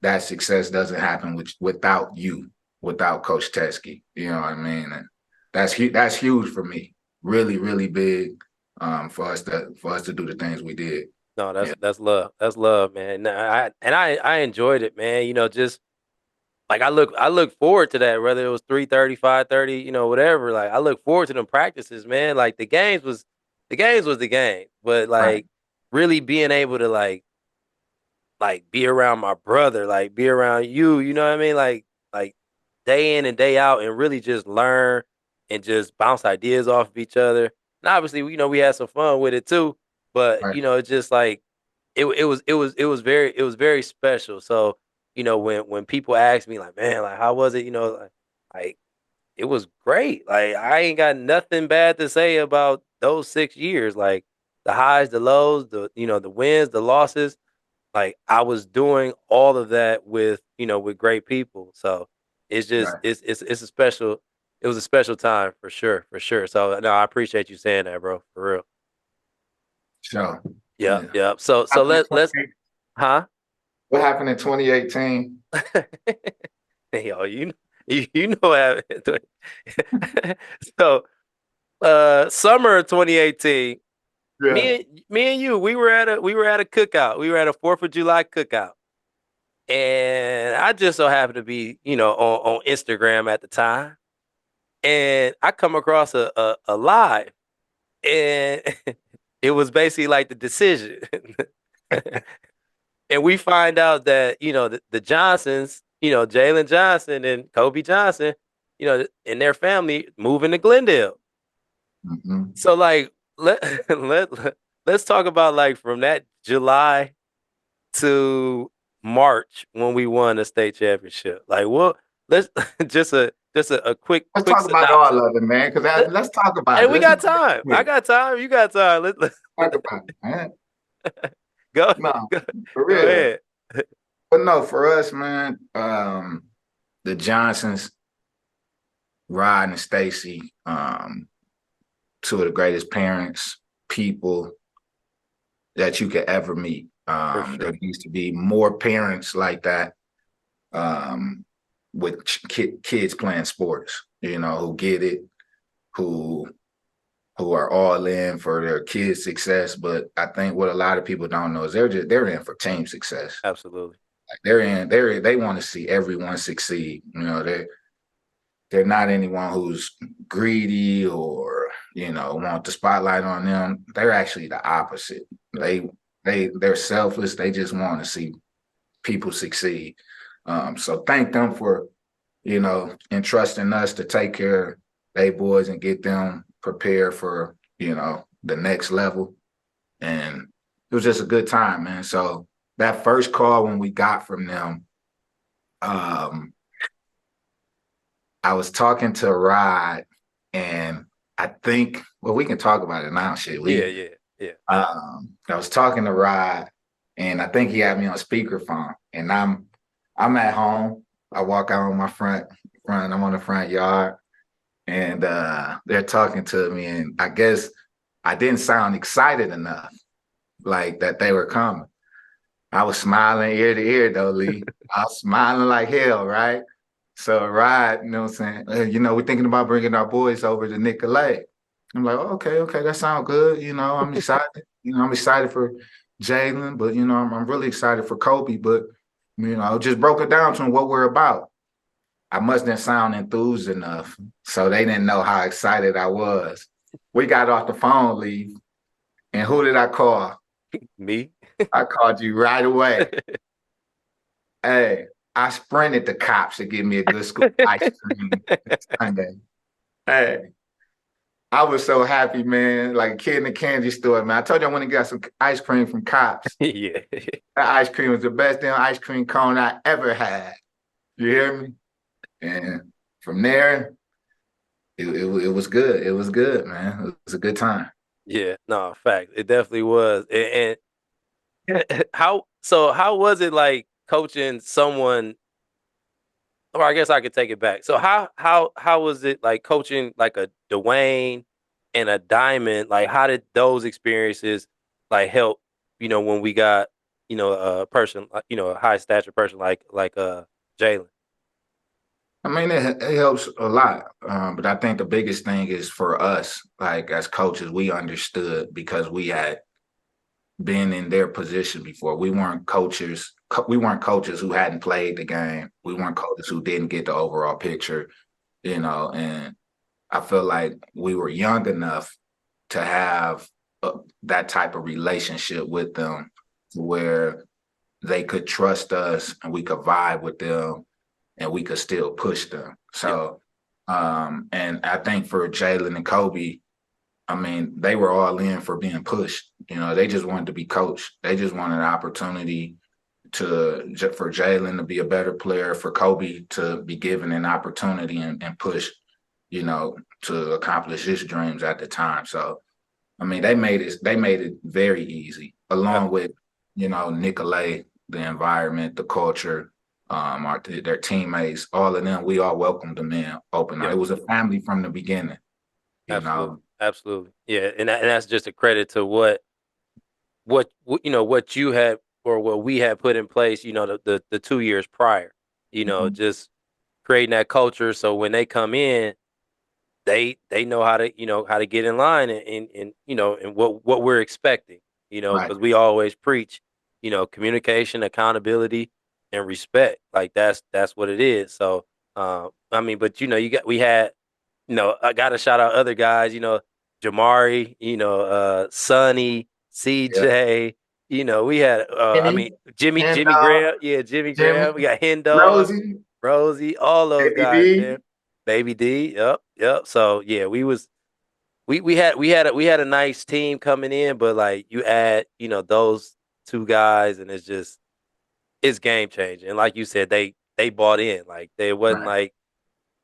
that success doesn't happen without you, without Coach Teskey. You know what I mean? And that's huge for me. Really, really big, for us to do the things we did. No, that's Yeah. that's love. That's love, man. I enjoyed it, man. Just like I look forward to that, whether it was 3:30, 5:30, whatever. Like I look forward to them practices, man. Like the games was the game. But Right. like really being able to like be around my brother, like be around you, you know what I mean? Like day in and day out and really just learn and just bounce ideas off of each other. And obviously, we had some fun with it too. But Right. it's just like it was very special. So, when people ask me like, man, like how was it? Like it was great. Like I ain't got nothing bad to say about those 6 years. Like the highs, the lows, the wins, the losses. Like I was doing all of that with great people. So it's just Right. it's a special it was a special time for sure, for sure. So no, I appreciate you saying that, bro, for real. So, Yeah, yeah. yeah. So let's huh? What happened in 2018? Yo, you know what happened. So summer of 2018, Yeah. me and you, we were at a cookout. We were at a 4th of July cookout. And I just so happened to be, on Instagram at the time. And I come across a live. And it was basically like the decision. And we find out that, the Johnsons, Jalen Johnson and Kobe Johnson, and their family moving to Glendale. Mhm. So like let's talk about like from that July to March when we won the state championship. Like what? Let's just a quick Let's quick talk about synopsis. all of it, man. Because Let- let's talk about Hey, it. we Let's got not time. I got time. You got time. Let's talk about it, man. go, No, go for go real. ahead. But no, for us, man, the Johnsons, Rod and Stacy, two of the greatest parents, people that you could ever meet. For There sure. needs to be more parents like that, um, with kids playing sports, who get it, who are all in for their kids' success. But I think what a lot of people don't know is they're in for team success. Absolutely. Like they want to see everyone succeed. they're not anyone who's greedy or want the spotlight on them. They're actually the opposite. Yep. They're selfless. They just want to see people succeed. So thank them for entrusting us to take care of they boys and get them prepared for the next level. And it was just a good time, man. So that first call when we got from them, I was talking to Rod, and I think, well, we can talk about it now. Shit, Yeah. I was talking to Rod, and I think he had me on speakerphone, and I'm at home. I walk out on my front. I'm on the front yard, and they're talking to me, and I guess I didn't sound excited enough, like that they were coming. I was smiling ear to ear though, Lee. I was smiling like hell, right? So Rod, you know what I'm saying? We're thinking about bringing our boys over to Nicolet. I'm like, oh, okay, that sounds good. I'm excited. I'm excited for Jalen, but I'm really excited for Kobe. But just broke it down to him what we're about. I must didn't sound enthused enough, so they didn't know how excited I was. We got off the phone, Leaf, and who did I call? Me? I called you right away. Hey, I sprinted the cops to give me a good scoop of ice cream Sunday. Hey, I was so happy, man. Like a kid in a candy store, man. I told you I went and got some ice cream from Cops. Yeah. That ice cream was the best damn ice cream cone I ever had. You hear me? And from there, it was good. It was good, man. It was a good time. Yeah. No, fact. It definitely was. And how was it like coaching someone, or I guess I could take it back. So how was it like coaching like a Dwayne and a Diamond? Like how did those experiences like help, when we got, a person, a high stature person like Jalen? I mean, it helps a lot. But I think the biggest thing is for us, like as coaches, we understood because we had been in their position before. We weren't coaches. We weren't coaches who hadn't played the game. We weren't coaches who didn't get the overall picture, and I feel like we were young enough to have that type of relationship with them where they could trust us and we could vibe with them and we could still push them. Yeah. So, and I think for Jalen and Kobe, I mean, they were all in for being pushed. They just wanted to be coached. They just wanted an opportunity for Jalen to be a better player, for Kobe to be given an opportunity and push, to accomplish his dreams at the time. So, I mean, they made it very easy, along with, Nicolet, the environment, the culture, their teammates, all of them. We all welcomed them in open. Yeah. It was a family from the beginning. Absolutely. Yeah, and that's just a credit to what you had or what we had put in place, the 2 years prior, Mhm. just creating that culture so when they come in, they know how to get in line and what we're expecting, Right. because we always preach, communication, accountability, and respect. Like that's what it is. So I mean, but we had, I gotta shout out other guys, Jamari, Sonny, Yeah. CJ, we had I Kenny, mean Jimmy Hendo, Graham, yeah, Jimmy Jimmy, Graham, we got Hendo, Rosie, Rosie, all those Baby guys, man. D. Baby D, yep. So yeah, we had a nice team coming in, but like you add, those two guys, and it's game changing. And like you said, they bought in. Like they wasn't Right.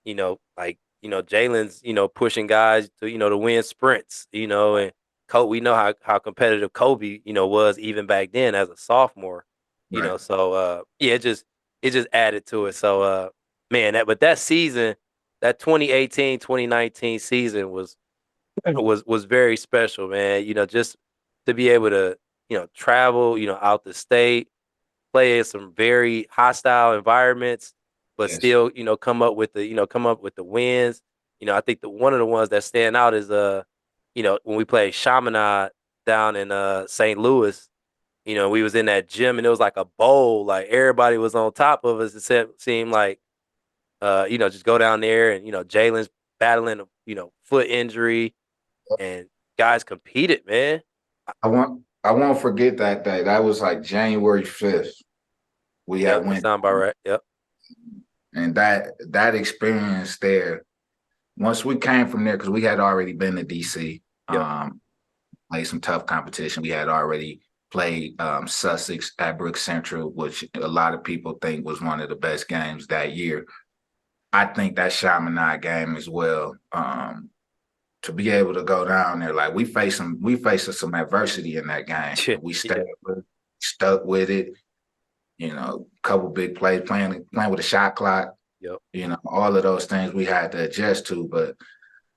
Jalen's, pushing guys to win sprints, and Kobe, we know how competitive Kobe, was even back then as a sophomore, Right. so yeah, it just added to it. So man, that season, that 2018-2019 season was very special, man. Just to be able to, travel, out the state, play in some very hostile environments, but Yes. still, come up with the wins. I think one of the ones that stand out is when we played Chaminade down in St. Louis. We was in that gym and it was like a bowl, like everybody was on top of us. Seemed like Just go down there and Jalen's battling foot injury and guys competed, man. I won't forget that day. That was like January 5th. We Yep, had that went, sound about right. Yep. and that experience there. Once we came from there, because we had already been to DC, Yep. played some tough competition. We had already played Sussex at Brook Central, which a lot of people think was one of the best games that year. I think that Chaminade game as well. To be able to go down there, like we faced some adversity in that game. Yeah. We Yeah. stuck with it. A couple big plays, playing with a shot clock. Yep. All of those things we had to adjust to. But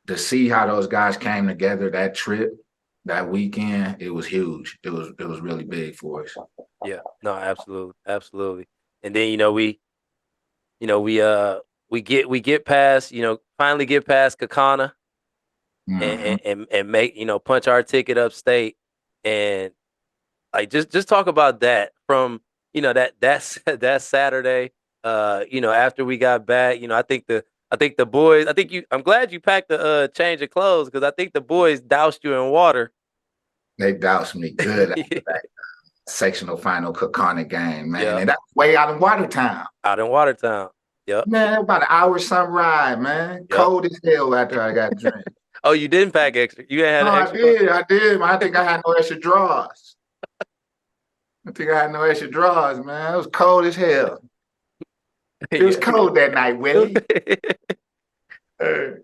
to see how those guys came together that trip, that weekend, it was huge. It was really big for us. Yeah. No, absolutely. Absolutely. And then, we get past, finally get past Kakana Mm-hmm. and make, punch our ticket upstate. And like just talk about that from, that Saturday, after we got back, I think the boys, I'm glad you packed the change of clothes because I think the boys doused you in water. They doused me good after that sectional final Kakana game, man. Yeah. And that's way out in Watertown. Out in Watertown. Yep. Man, about an hour some ride, man. Yep. Cold as hell after I got drenched. Oh, you didn't pack extra. You ain't had No, an I extra clothes? did. I did. I think I had no extra drawers. I think I had no extra drawers, man. It was cold as hell. It was Yeah. cold that night, Willie.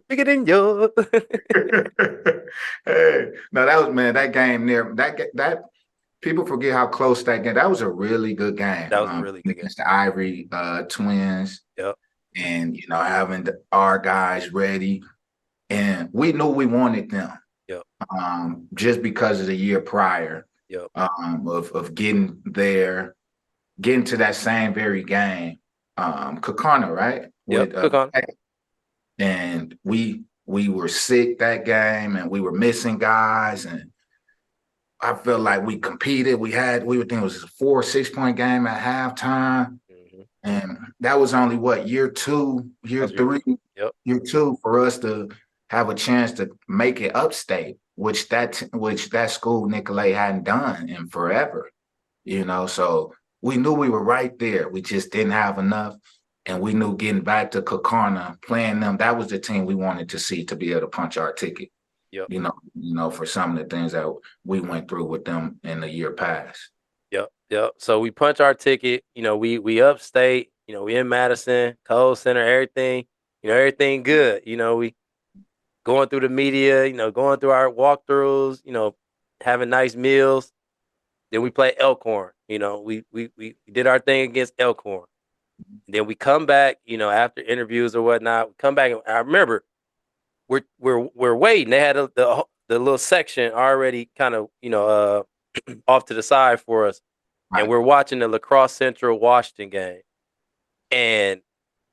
Bigger than yours. Hey, no, that was, man, that game there. That people forget how close that game. That was a really good game. That was a really good game. Against the Ivory twins, Yep. and having our guys ready, and we knew we wanted them. Yep. Just because of the year prior. Yep. Of getting there, getting to that same very game. Kakana, right? Yep. Cook on. And we were sick that game, and we were missing guys, and I felt like we competed. We were thinking it was a 4 or 6 point game at halftime. Mm-hmm. And that was only year 2, year 3, Yep. year 2 for us to have a chance to make it upstate, which that school Nicolet hadn't done in forever. So we knew we were right there. We just didn't have enough. And we knew getting back to Kakana, playing them, that was the team we wanted to see to be able to punch our ticket. Yep. For some of the things that we went through with them in the year past. Yep. Yep. So we punch our ticket. We upstate. We in Madison, Cole Center, everything. Everything good. We going through the media. Going through our walkthroughs. Having nice meals. Then we play Elkhorn. We did our thing against Elkhorn. Then we come back, after interviews or whatnot. We come back, and I remember we're waiting. They had the little section already, kind of off to the side for us, right. And we're watching the La Crosse Central Washington game, and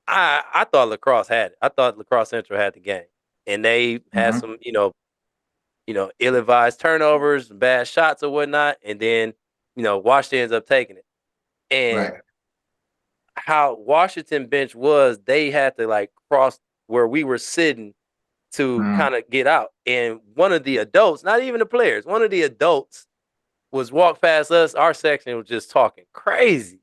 I thought La Crosse had it. I thought La Crosse Central had the game, and they had some ill-advised turnovers, bad shots or whatnot, and then Washington ends up taking it, and. Right. How Washington bench was, they had to cross where we were sitting to kind of get out. And one of the adults, not even the players, one of the adults was walk past us. Our section was just talking crazy.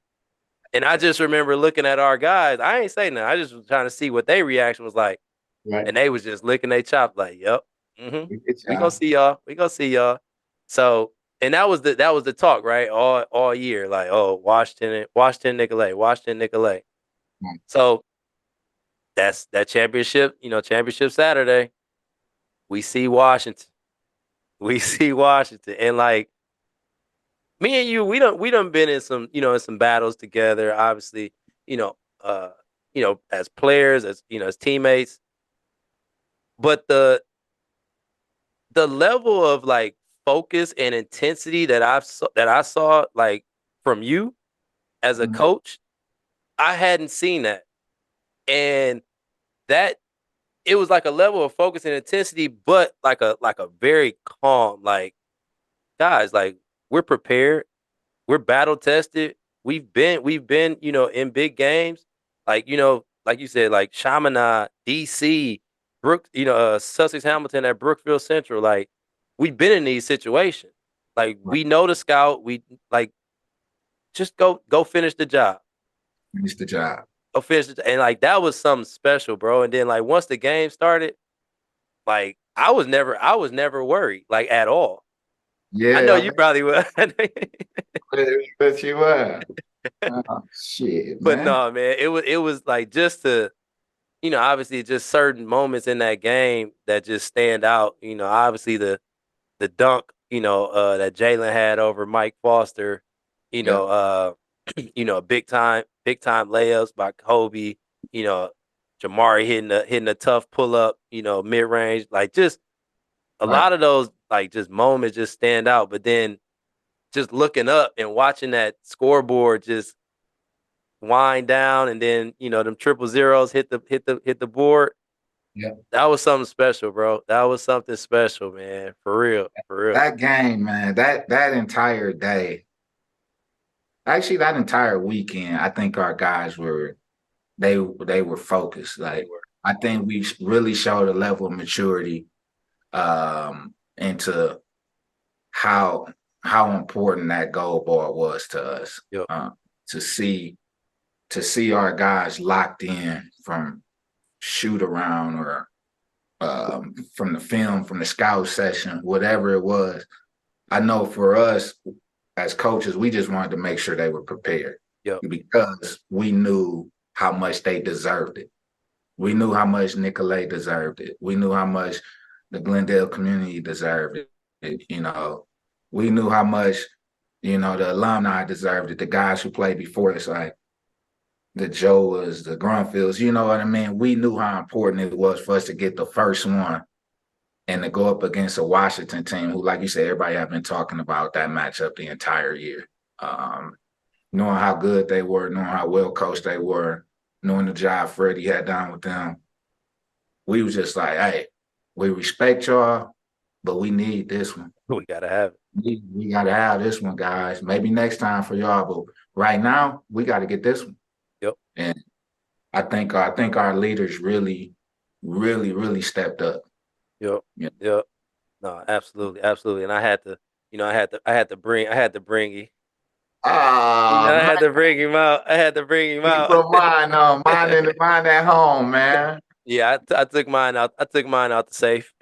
And I just remember looking at our guys. I ain't saying nothing. I just was trying to see what their reaction was like. Right. And they was just licking their chops like, yep. Mm-hmm. We gonna see y'all. We gonna see y'all. So, and that was the talk, right? All year, like, oh, Washington, Nicolet, Washington, Nicolet. So that's that championship, championship Saturday. We see Washington. And me and you, we done been in some, in some battles together, obviously, as players, as as teammates. But the level of focus and intensity that I saw from you as a coach, I hadn't seen that. And that it was like a level of focus and intensity, but like a very calm, guys, we're prepared, we're battle tested, we've been, in big games, like you said, like Chaminade, DC, Sussex Hamilton at Brookfield Central. Like we've been in these situations. Like Right. we know the scout. We like just go finish the job. Finish the job. Go finish it. And like that was something special, bro. And then like once the game started, like I was never worried, like at all. I know Yeah, you probably would. bet you were. Oh, shit, But man. no, man, it was like just to, obviously just certain moments in that game that just stand out. Obviously the dunk, that Jalen had over Mike Foster, you Yeah, know, uh, big time layups by Kobe, you know, Jamari hitting a tough pull up, mid range, like just a right. lot of those like just moments just stand out. But then just looking up and watching that scoreboard just wind down, and then them triple zeros hit the board. Yeah. That was something special, bro. That was something special, man. For real, for real. That game, man, that entire day, actually that entire weekend, I think our guys they were focused. They Like were. I think we really showed a level of maturity into how how important that goal ball was to us. Yep. To see our guys locked in from shoot around or from the film, from the scout session, whatever it was. I know for us as coaches, we just wanted to make sure they were prepared Yep. because we knew how much they deserved it. We knew how much Nicolet deserved it. We knew how much the Glendale community deserved it. We knew how much, the alumni deserved it. The guys who played before us, like the Joas, the Grunfields, you know what I mean? We knew how important it was for us to get the first one and to go up against a Washington team who, like you said, everybody have been talking about that matchup the entire year. Knowing how good they were, knowing how well coached they were, knowing the job Freddie had done with them, we was just like, hey, we respect y'all, but we need this one. We gotta have it. We got to have this one, guys. Maybe next time for y'all, but right now we got to get this one. Yep. And I think our leaders really, really, really stepped up. Yep. Yeah. Yep. No, absolutely, absolutely. And I had to, I had to bring you. Ah, I man, had to bring him out. I had to bring him you out. put mine at home, man. Yeah, I took mine out. I took mine out the safe.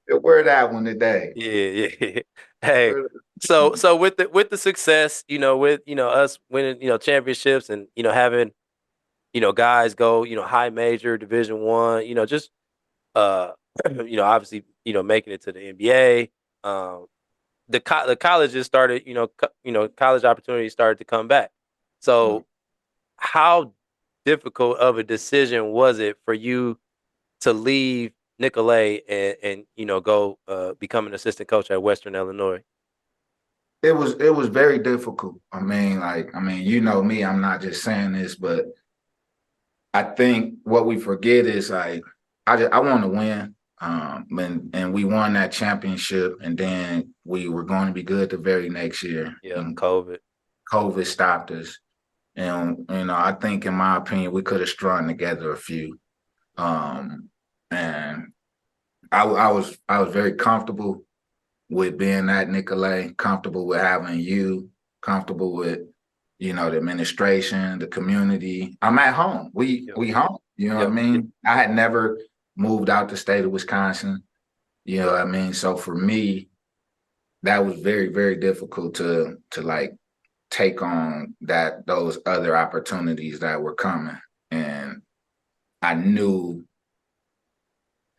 Wear that one today. Yeah, yeah. Hey, so with the success, with us winning, championships, and having guys go, high major, Division 1, just uh, obviously, making it to the NBA. The colleges started, college opportunities started to come back. So, how difficult of a decision was it for you to leave Nicolet and go become an assistant coach at Western Illinois? It was very difficult. You know me, I'm not just saying this, but I think what we forget is like I want to win. And we won that championship, and then we were going to be good the very next year. Yeah, And COVID. COVID stopped us. And I think in my opinion, we could have strung together a few. And I was very comfortable with being at Nicolet, comfortable with having you, comfortable with, the administration, the community. I'm at home. Yep. We home. You know what I Yep. mean? I had never moved out the state of Wisconsin. You know what I mean? So for me, that was very, very difficult to like take on those other opportunities that were coming. And I knew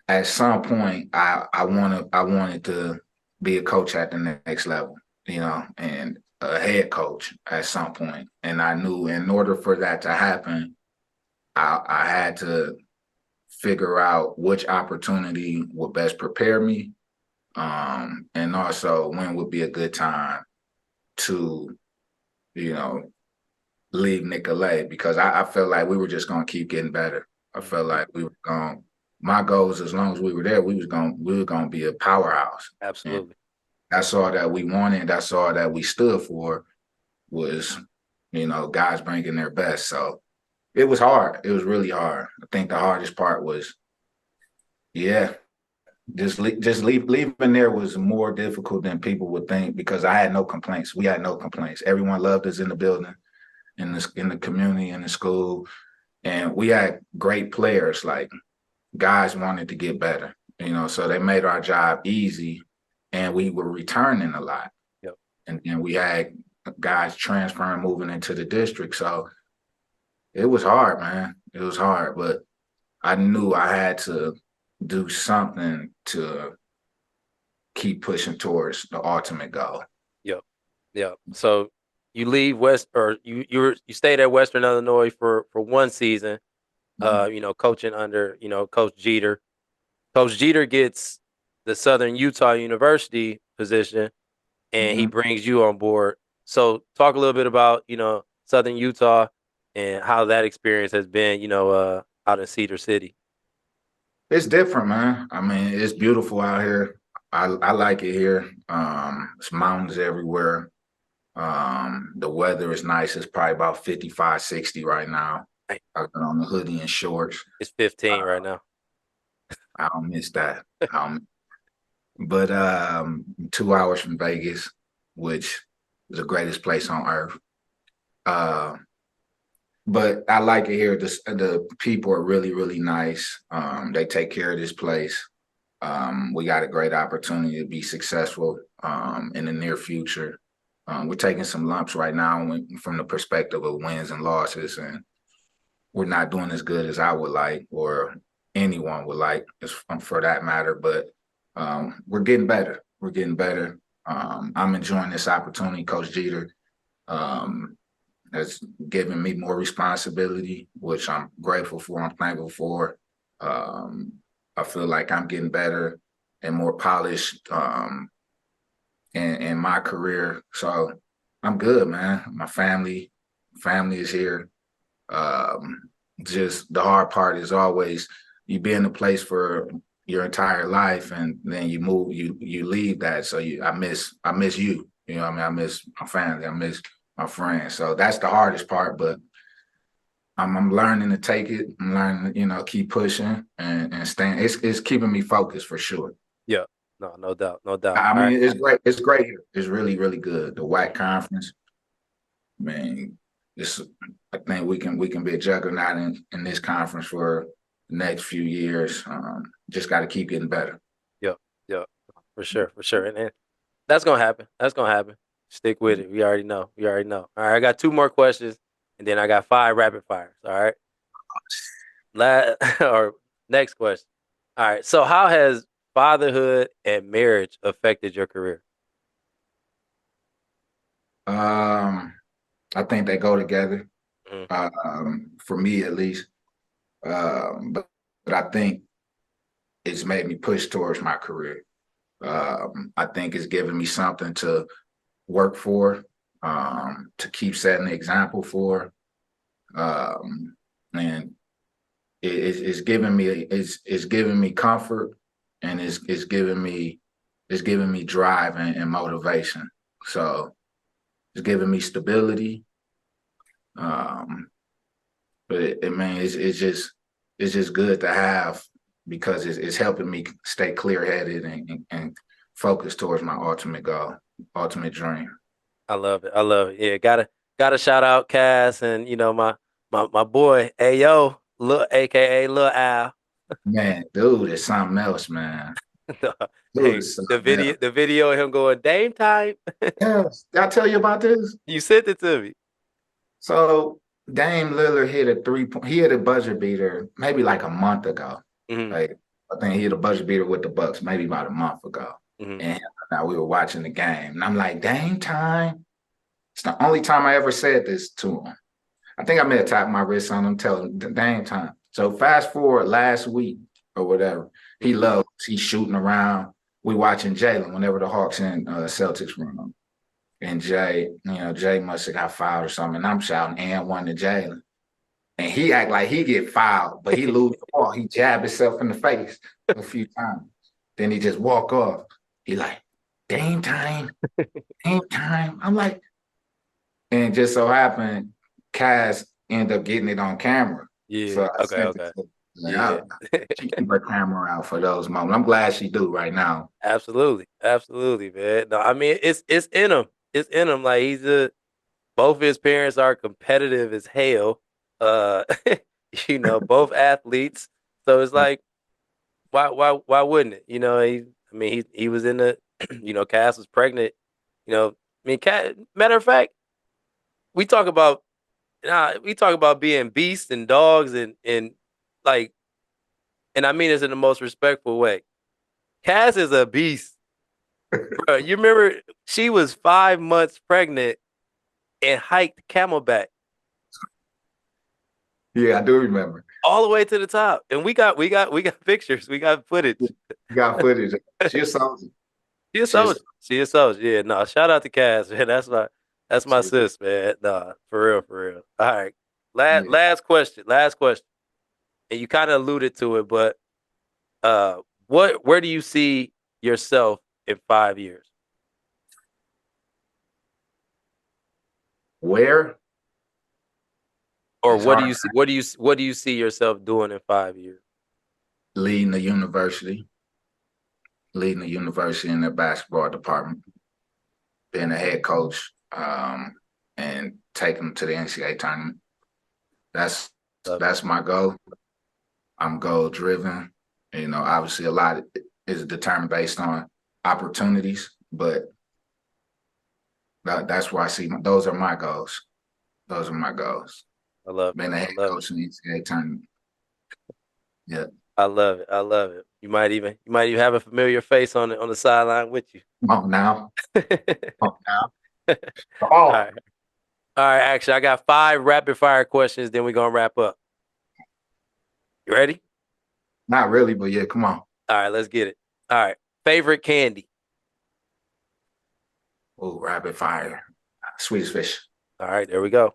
at some point I wanted to be a coach at the next level, and a head coach at some point. And I knew in order for that to happen, I had to figure out which opportunity would best prepare me, and also when would be a good time to, leave Nicolet, because I felt like we were just gonna keep getting better. I felt like we were going. My goals, as long as we were there, we were gonna be a powerhouse. And Absolutely. that's all that we wanted. That's all that we stood for was, guys bringing their best. So It was hard. It was really hard. I think the hardest part was, yeah, leaving there was more difficult than people would think because I had no complaints. We had no complaints. Everyone loved us in the building, in the community, in the school, and we had great players. Like guys wanted to get better, so they made our job easy, and we were returning a lot. Yep. And we had guys transferring, moving into the district. So it was hard, man. It was hard, but I knew I had to do something to keep pushing towards the ultimate goal. Yep. Yep. So you leave West, or you stayed at Western Illinois for one season, coaching under, Coach Jeter. Coach Jeter gets the Southern Utah University position, and he brings you on board. So talk a little bit about, Southern Utah and how that experience has been, out in Cedar City. It's different, man. I mean, it's beautiful out here. I like it here. It's mountains everywhere. The weather is nice. It's probably about 55, 60 right now. I got on the hoodie and shorts. It's 15 right now. I don't miss that. But 2 hours from Vegas, which is the greatest place on earth. But I like it here. The people are really, really nice. They take care of this place. We got a great opportunity to be successful in the near future. We're taking some lumps right now from the perspective of wins and losses, and we're not doing as good as I would like or anyone would like, for that matter. But we're getting better. We're getting better. I'm enjoying this opportunity. Coach Jeter has given me more responsibility, which I'm grateful for. I'm thankful for. I feel like I'm getting better and more polished in my career. So I'm good, man. My family is here. Just the hard part is always you be in a place for your entire life, and then you move, you leave that. So I miss you. I miss my family. I miss my friends. So that's the hardest part, but I'm learning to take it. I'm learning, keep pushing and staying. It's keeping me focused for sure. Yeah, no doubt, no doubt. I All mean, right. it's great. It's great here. It's really, really good. The WAC conference, man. I think we can be a juggernaut in this conference for the next few years. Just got to keep getting better. Yeah, for sure. And that's gonna happen. That's gonna happen. Stick with it. We already know. All right, I got 2 more questions, and then I got 5 rapid fires. All right. Or next question. All right. So how has fatherhood and marriage affected your career? I think they go together. Mm-hmm. For me at least. But I think it's made me push towards my career. I think it's given me something to work for, to keep setting the example for, and it's giving me comfort, and it's giving me drive and motivation. So it's giving me stability. But it's just good to have because it's helping me stay clear-headed and focused towards my ultimate goal, ultimate dream. I love it. Yeah, gotta shout out Cass and my boy Ayo, AKA Lil Al. Man, dude, it's something else, man. Dude, Hey, it's the something video else. the video of him going Dame time. Yes. Did I tell you about this? You sent it to me. So Dame Lillard hit a 3-point. He hit a buzzer beater maybe like a month ago. Mm-hmm. Like I think he hit a buzzer beater with the Bucks maybe about a month ago. Mm-hmm. And now we were watching the game, and I'm like, Dame time. It's the only time I ever said this to him. I think I may have tapped my wrist on him, telling him Dame time. So fast forward last week or whatever, he's shooting around. We watching Jalen whenever the Hawks and Celtics run. And Jay must have got fouled or something. And I'm shouting and one to Jalen. And he act like he get fouled, but he lose the ball. He jab himself in the face a few times. Then he just walk off. He like, Dame time. I'm like, and just so happened, Cass, end up getting it on camera. Yeah. So I Okay. sent it Okay. to like, Yeah. she keep her camera out for those moments. I'm glad she do right now. Absolutely. Absolutely, man. No, I mean it's in him. It's in him. Like both his parents are competitive as hell. Uh, both athletes. So it's like, why wouldn't it? He was in the, Cass was pregnant. Matter of fact, we talk about, being beasts and dogs and like, and I mean this in the most respectful way. Cass is a beast, bro. You remember she was 5 months pregnant and hiked camelback Yeah, I do remember. all the way to the top, and we got pictures, we got footage. You got footage. She a soldier. She a She a soldier. She a soldier. Yeah, no. Shout out to Cass, man. That's my she, sis, man. Nah, for real, for real. All right. Last yeah. last question. Last question. And you kind of alluded to it, but where do you see yourself in 5 years? Where? Or It's hard what do you see yourself doing in 5 years? leading the university in the basketball department, being a head coach, and taking them to the NCAA tournament. That's Love it. that's my goal. I'm goal driven. Obviously a lot is determined based on opportunities, but that's why I see those are my goals. Those are my goals. I love it. Being a head I love it. coach in the NCAA tournament. Yeah. I love it. I love it. You might even have a familiar face on the sideline with you. Come on now. All Come on now. right. Oh, All right, actually, I got 5 rapid fire questions, then we're gonna wrap up. You ready? not really, but yeah, come on. All right, let's get it. All right. Favorite candy. Oh, rapid fire. Swedish fish. All right, there we go.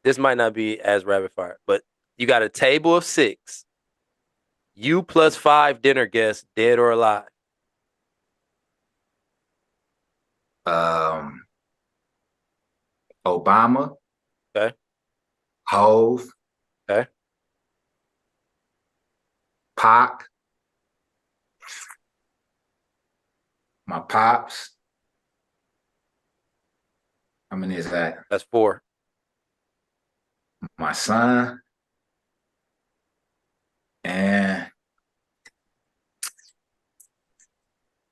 This might not be as rapid fire, but you got a table of 6. You plus 5 dinner guests, dead or alive. Um, Obama, Okay. Hove, Okay. Pac, my pops. How many is that? That's 4. My son, and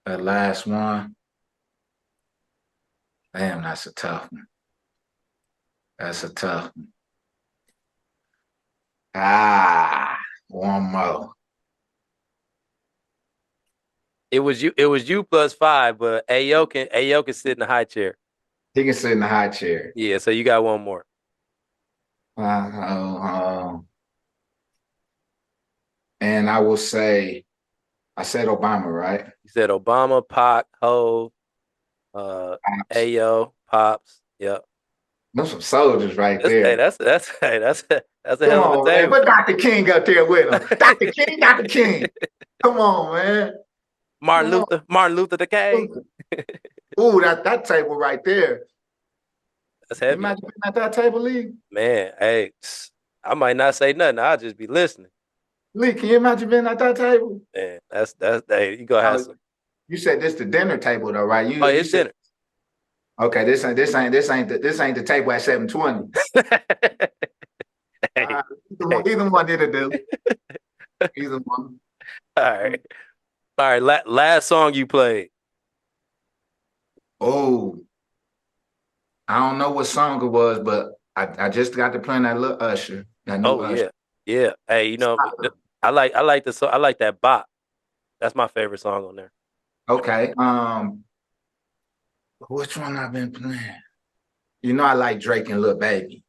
the last one. Damn, that's a tough one. That's a tough one. One more. It was you plus 5, but Ayo can sit in the high chair. He can sit in the high chair. Yeah, so you got one more. Uh, and I will say, I said Obama, right? You said Obama, Pac, Hove, Pops. Ayo, Pops. Yep. Those some soldiers right there. That's a Come hell of a on, man. table. Put Dr. King up there with him. Dr. King, Dr. King. Come on, man. Martin Come Luther, Martin Luther the King. on. Ooh, that table right there. That's You heavy. imagine being at that table, Lee? Man, hey, I might not say nothing. I'll just be listening. Lee, can you imagine being at that table? Man, that's hey, you gonna have some. You said this the dinner table though, right? Oh, You it's said dinner. okay. This ain't the table at 720. Hey, hey. Either one did it do. Either one. All right. All right. Last song you played. Oh, I don't know what song it was, but I just got to play that little Usher, that new Oh Usher. yeah. Yeah. Hey, I like the song. I like that bop. That's my favorite song on there. Okay. Which one I've been playing? I like Drake and Lil Baby.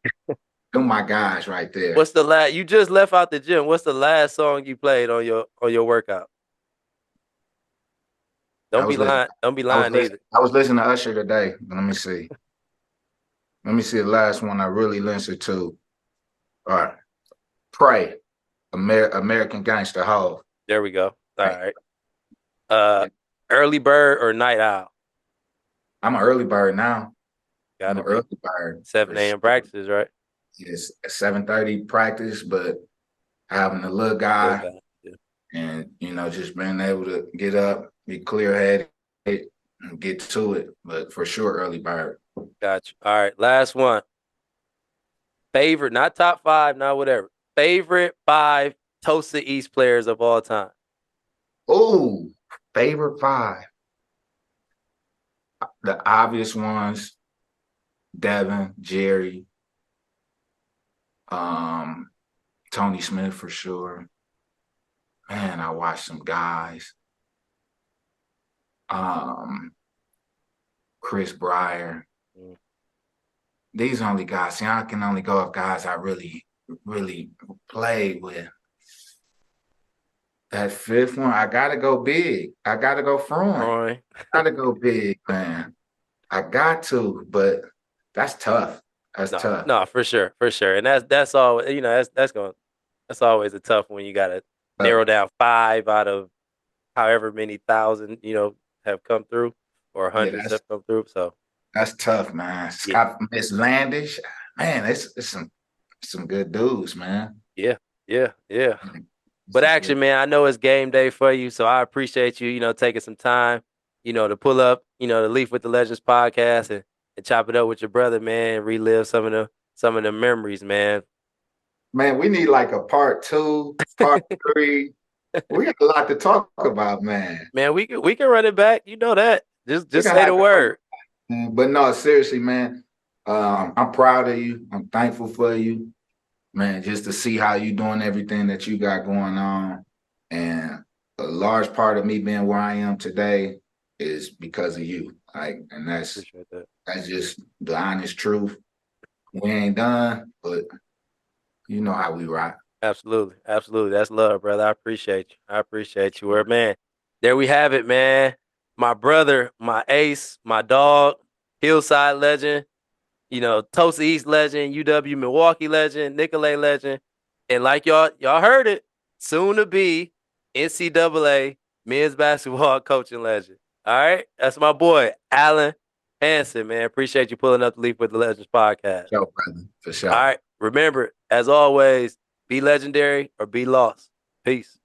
They're my guys right there. What's the last? You just left out the gym. What's the last song you played on your workout? I Don't be was listening. lying. Don't be I was lying listening. either. I was listening to Usher today. Let me see. Let me see the last one I really listened to. All right. Pray. American Gangster Hove. There we go. All Right. right. Uh, early bird or night owl? I'm an early bird now. I'm Gotta an be early bird for 7 a.m. sure. practices, right? It's 7:30 practice, but having a little Look, guy yeah. and just being able to get up, be clear headed, and get to it. But for sure, early bird. Got you. All right, last one. Favorite, not top five, not whatever. Favorite five Tosa East players of all time. Oh, favorite five. The obvious ones: Devin, Jerry, um, Tony Smith for sure. Man, I watched some guys. Chris Breyer. Mm. These only guys. See, I can only go with guys I really, really played with. That fifth one, I gotta go big. I gotta go front. Roy. Gotta go big, man. I got to, but that's tough. That's No, tough. no, for sure, for sure. And that's all, that's always a tough one. You gotta narrow down five out of however many thousand, have come through or Yeah, hundreds have come through. So that's tough, man. yeah, Scott Miss Landish, man, it's some good dudes, man. yeah, yeah, yeah. But Some actually, good. man, I know it's game day for you, so I appreciate you, taking some time, to pull up, the Leaf with the Legends podcast and chop it up with your brother, man, and relive some of the memories, man. Man, we need like a part two, part three. We got a lot to talk about, man. Man, we can run it back. You know that. Just We just gotta say have the to run word. it, man. But no, seriously, man. I'm proud of you. I'm thankful for you, man. Just to see how you doing everything that you got going on, and a large part of me being where I am today is because of you. Like, and Appreciate that. that's just the honest truth. We ain't done, but you know how we rock. Absolutely. Absolutely. That's love, brother. I appreciate you. I appreciate you. Where man, there we have it, man. My brother, my ace, my dog, Hillside legend, Tosa East legend, UW-Milwaukee legend, Nicolet legend. And like y'all heard it, soon to be NCAA men's basketball coaching legend. All right. That's my boy, Allan Hanson, man. Appreciate you pulling up the Leaf with the Legends podcast. For sure, brother. For All sure. right. Remember, as always, be legendary or be lost. Peace.